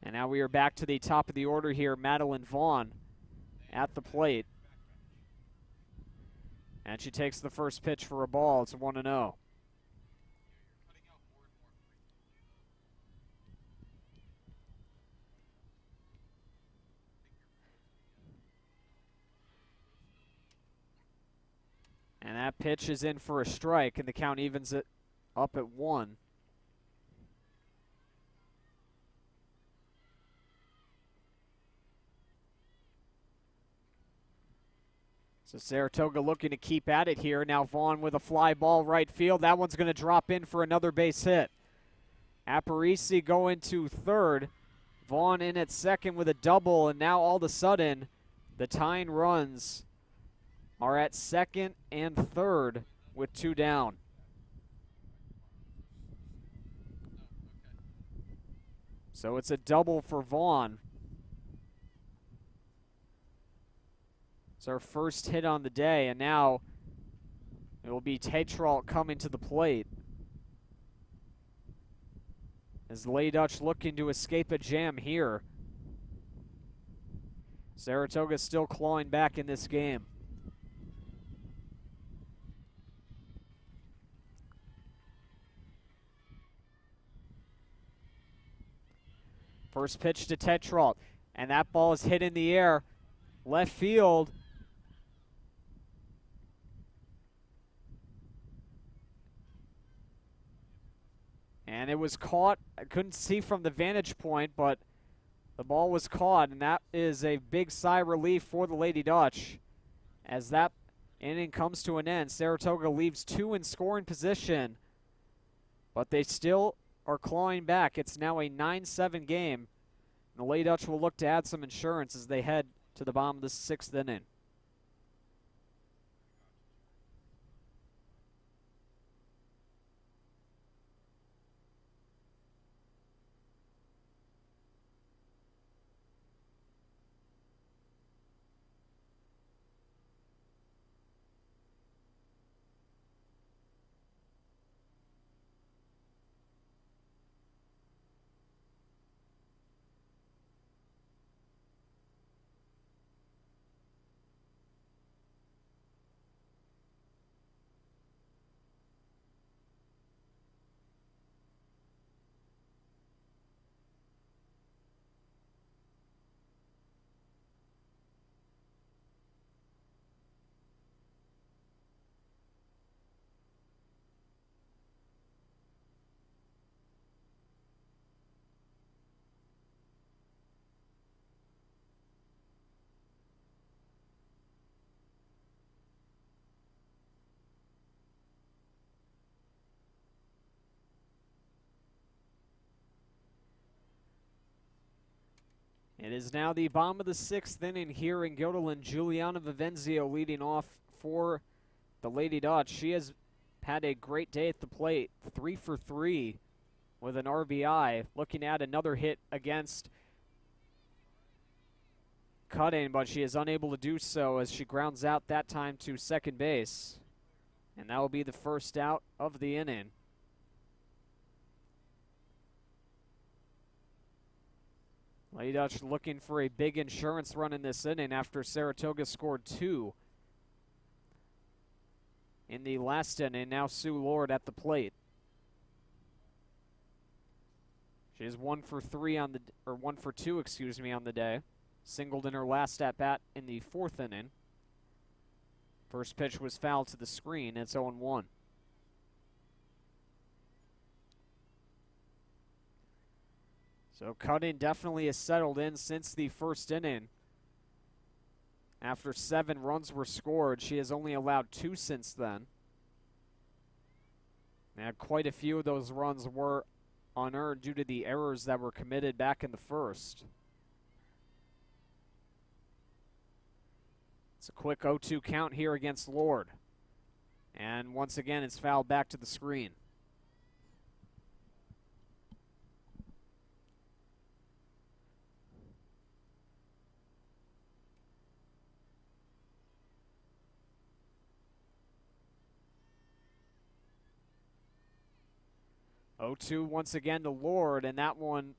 And now we are back to the top of the order here. Madeline Vaughn at the plate. And she takes the first pitch for a ball. It's 1-0. And that pitch is in for a strike, and the count evens it up at 1. So Saratoga looking to keep at it here. Now Vaughn with a fly ball right field. That one's going to drop in for another base hit. Aparisi going to third. Vaughn in at second with a double, and now all of a sudden the tying runs are at second and third with 2 down. So it's a double for Vaughn. It's our first hit on the day, and now it will be Tetrault coming to the plate. As Lady Dutch looking to escape a jam here. Saratoga still clawing back in this game. First pitch to Tetrault, and that ball is hit in the air. Left field. And it was caught. I couldn't see from the vantage point, but the ball was caught, and that is a big sigh of relief for the Lady Dutch. As that inning comes to an end, Saratoga leaves 2 in scoring position, but they still are clawing back. It's now a 9-7 game. And the Lady Dutch will look to add some insurance as they head to the bottom of the 6th inning. It is now the bottom of the 6th inning here in Guilderland. Juliana Vivenzio leading off for the Lady Dutch. She has had a great day at the plate, 3 for 3 with an RBI. Looking at another hit against Cutting, but she is unable to do so as she grounds out that time to second base. And that will be the first out of the inning. Lady Dutch looking for a big insurance run in this inning after Saratoga scored 2 in the last inning. Now Sue Lord at the plate. She is 1 for 3 on the, or 1 for 2, excuse me, on the day. Singled in her last at bat in the 4th inning. First pitch was fouled to the screen. It's 0-1. So Cutting definitely has settled in since the first inning. After 7 runs were scored, she has only allowed 2 since then. And quite a few of those runs were unearned due to the errors that were committed back in the first. It's a quick 0-2 count here against Lord. And once again, it's fouled back to the screen. Once again to Lord, and that one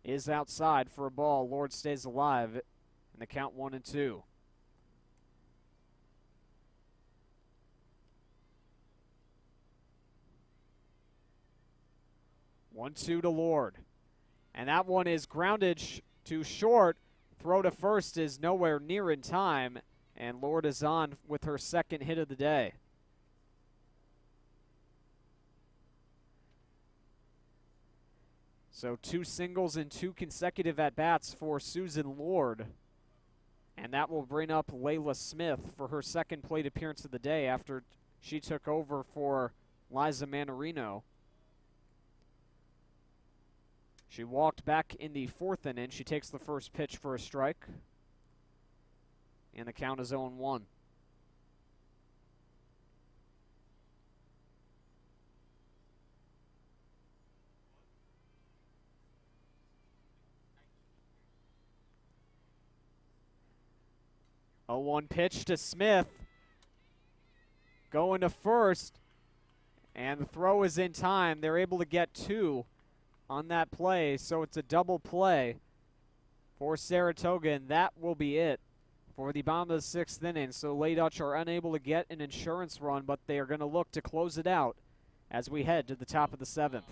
is outside for a ball. Lord stays alive, and the count 1-2. One, 2 to Lord. And that one is grounded to short. Throw to first is nowhere near in time, and Lord is on with her second hit of the day. So 2 singles and 2 consecutive at-bats for Susan Lord. And that will bring up Layla Smith for her second plate appearance of the day after she took over for Liza Manarino. She walked back in the 4th inning. She takes the first pitch for a strike. And the count is 0-1. A 1 pitch to Smith. Going to first. And the throw is in time. They're able to get 2 on that play, so it's a double play for Saratoga, and that will be it for the bottom of the 6th inning. So Lady Dutch are unable to get an insurance run, but they are going to look to close it out as we head to the top of the 7th.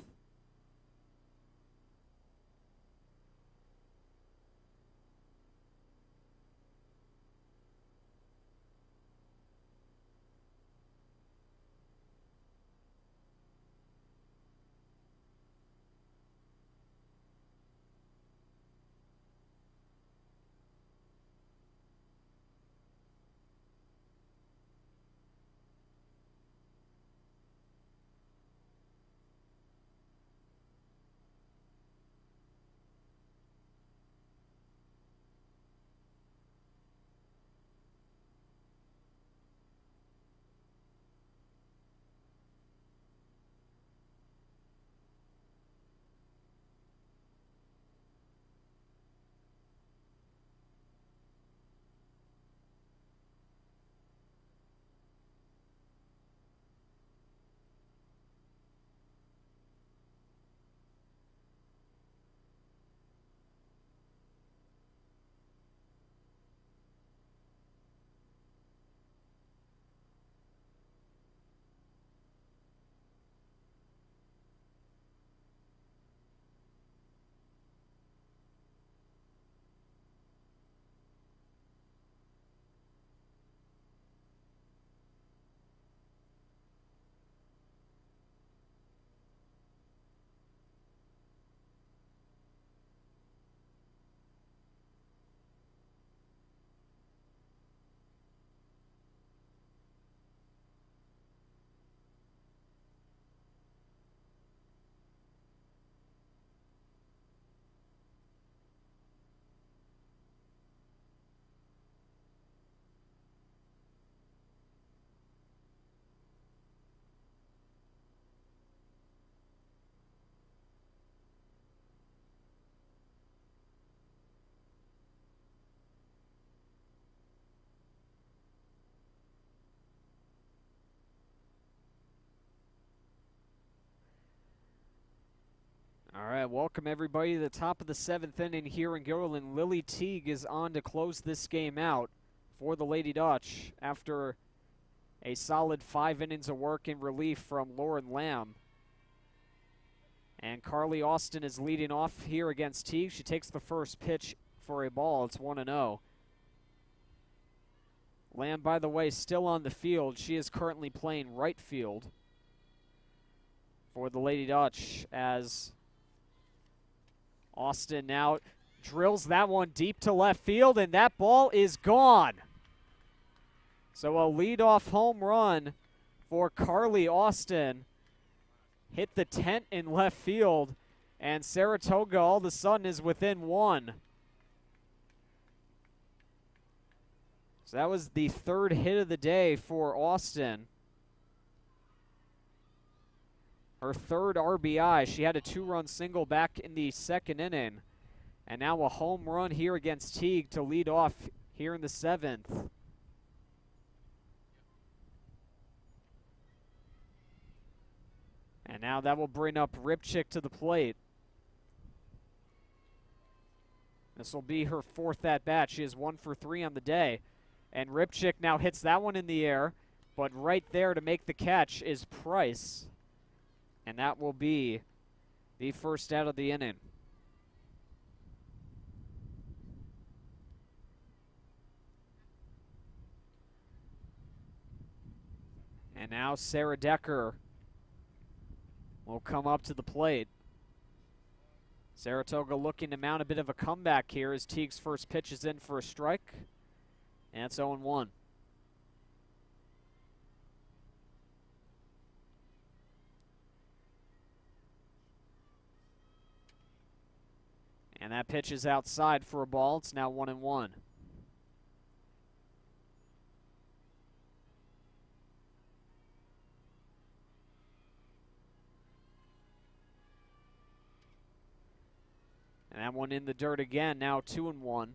All right, welcome everybody to the top of the 7th inning here in Guilderland. Lily Teague is on to close this game out for the Lady Dutch after a solid 5 innings of work in relief from Lauren Lamb. And Carly Austin is leading off here against Teague. She takes the first pitch for a ball. It's 1-0. Lamb, by the way, still on the field. She is currently playing right field for the Lady Dutch as Austin now drills that one deep to left field, and that ball is gone. So a leadoff home run for Carly Austin. Hit the tent in left field, and Saratoga all of a sudden is within 1. So that was the 3rd hit of the day for Austin. Her 3rd RBI. She had a 2-run single back in the 2nd inning. And now a home run here against Teague to lead off here in the 7th. And now that will bring up Ripchick to the plate. This will be her 4th at-bat. She is 1 for 3 on the day. And Ripchick now hits that one in the air. But right there to make the catch is Price. And that will be the first out of the inning. And now Sarah Decker will come up to the plate. Saratoga looking to mount a bit of a comeback here as Teague's first pitch is in for a strike. And it's 0-1. And that pitch is outside for a ball. It's now 1-1. And that one in the dirt again, now 2-1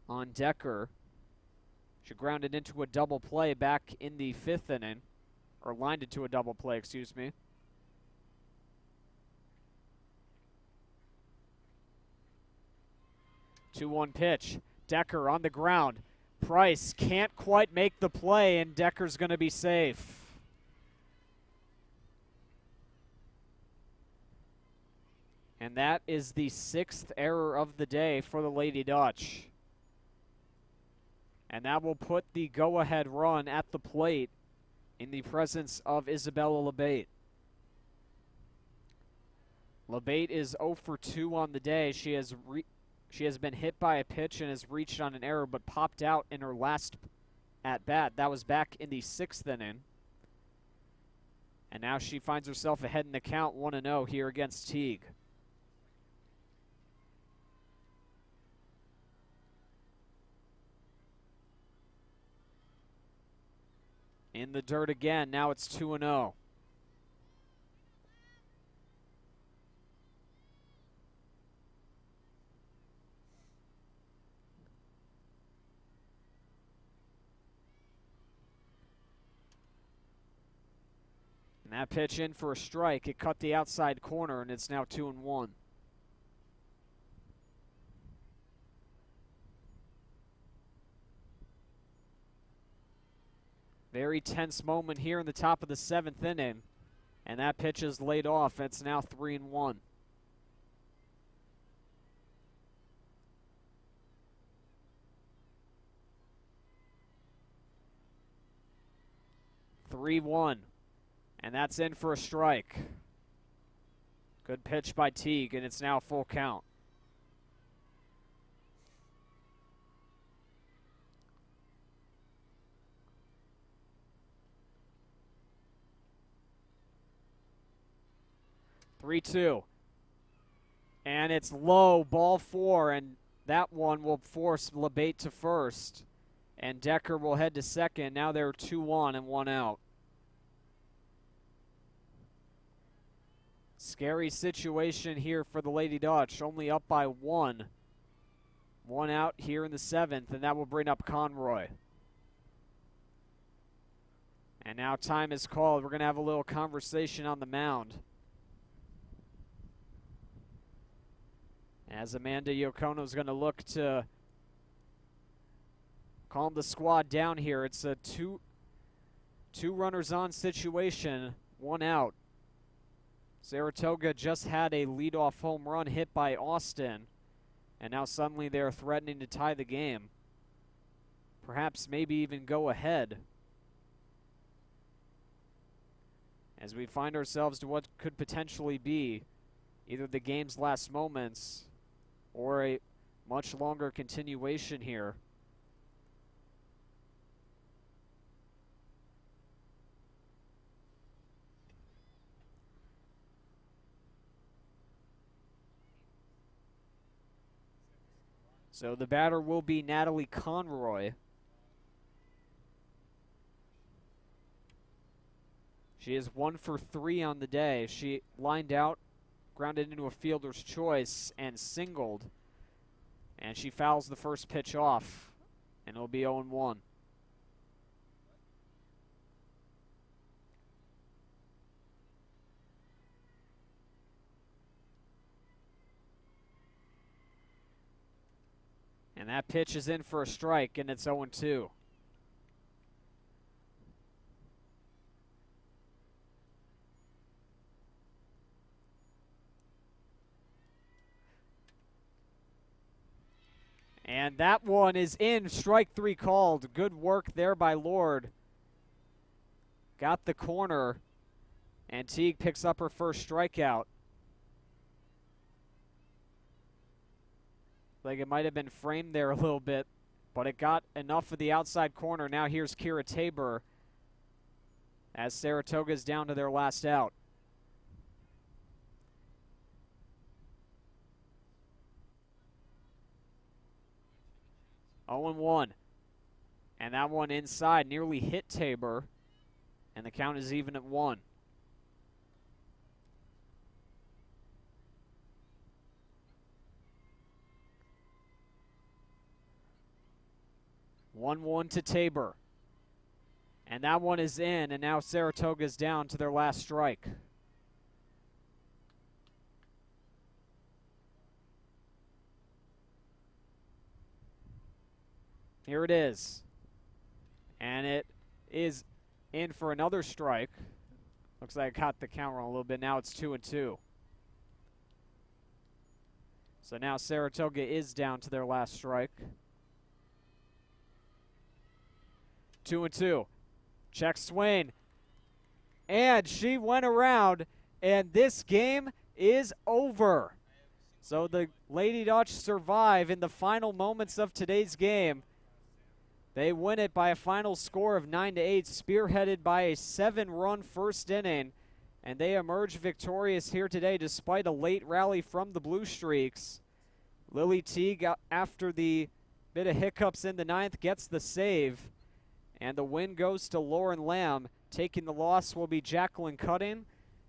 on Decker. She grounded into a double play back in the 5th inning, or lined into a double play, excuse me. Two-one pitch. Decker on the ground. Price can't quite make the play, and Decker's going to be safe. And that is the 6th error of the day for the Lady Dutch. And that will put the go-ahead run at the plate in the presence of Isabella LeBate. LeBate is 0 for 2 on the day. She has been hit by a pitch and has reached on an error, but popped out in her last at-bat. That was back in the 6th inning. And now she finds herself ahead in the count, 1-0 here against Teague. In the dirt again, now it's 2-0. And that pitch in for a strike. It cut the outside corner, and it's now 2-1. Very tense moment here in the top of the 7th inning. And that pitch is laid off. It's now 3-1. And that's in for a strike. Good pitch by Teague, and it's now full count. And it's low, ball 4, and that one will force LeBate to first. And Decker will head to second. Now they're 2-1 and 1 out. Scary situation here for the Lady Dutch, only up by 1. 1 out here in the 7th, and that will bring up Conroy. And now time is called. We're going to have a little conversation on the mound. As Amanda Yokono is going to look to calm the squad down here. It's a two runners on situation, 1 out. Saratoga just had a leadoff home run hit by Austin, and now suddenly they're threatening to tie the game. Perhaps maybe even go ahead. As we find ourselves to what could potentially be either the game's last moments or a much longer continuation here. So the batter will be Natalie Conroy. She is 1 for 3 on the day. She lined out, grounded into a fielder's choice, and singled. And she fouls the first pitch off, and it'll be 0-1. And that pitch is in for a strike, and it's 0-2. And that one is in, strike 3 called. Good work there by Lord. Got the corner, and Teague picks up her first strikeout. Like it might have been framed there a little bit but it got enough of the outside corner. Now here's Kira Tabor as Saratoga is down to their last out. Oh and 1. And that one inside nearly hit Tabor, and the count is even at 1. One to Tabor. And that one is in, and now Saratoga's down to their last strike. Here it is. And it is in for another strike. Looks like I caught the count wrong a little bit. Now it's 2-2. So now Saratoga is down to their last strike. 2-2. Check Swain. And she went around, and this game is over. So the Lady Dutch survive in the final moments of today's game. They win it by a final score of 9-8, spearheaded by a 7-run first inning, and they emerge victorious here today despite a late rally from the Blue Streaks. Lily Teague, after the bit of hiccups in the 9th, gets the save, and the win goes to Lauren Lamb. Taking the loss will be Jacqueline Cutting,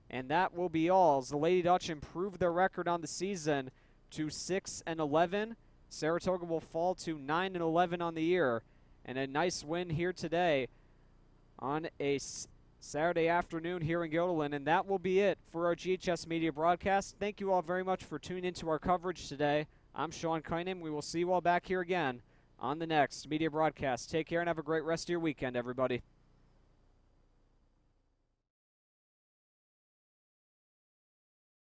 and that will be all. As the Lady Dutch improve their record on the season to 6-11, Saratoga will fall to 9-11 on the year. And a nice win here today on a Saturday afternoon here in Guilderland. And that will be it for our GHS Media broadcast. Thank you all very much for tuning into our coverage today. I'm Sean Kynan. We will see you all back here again on the next media broadcast. Take care and have a great rest of your weekend, everybody.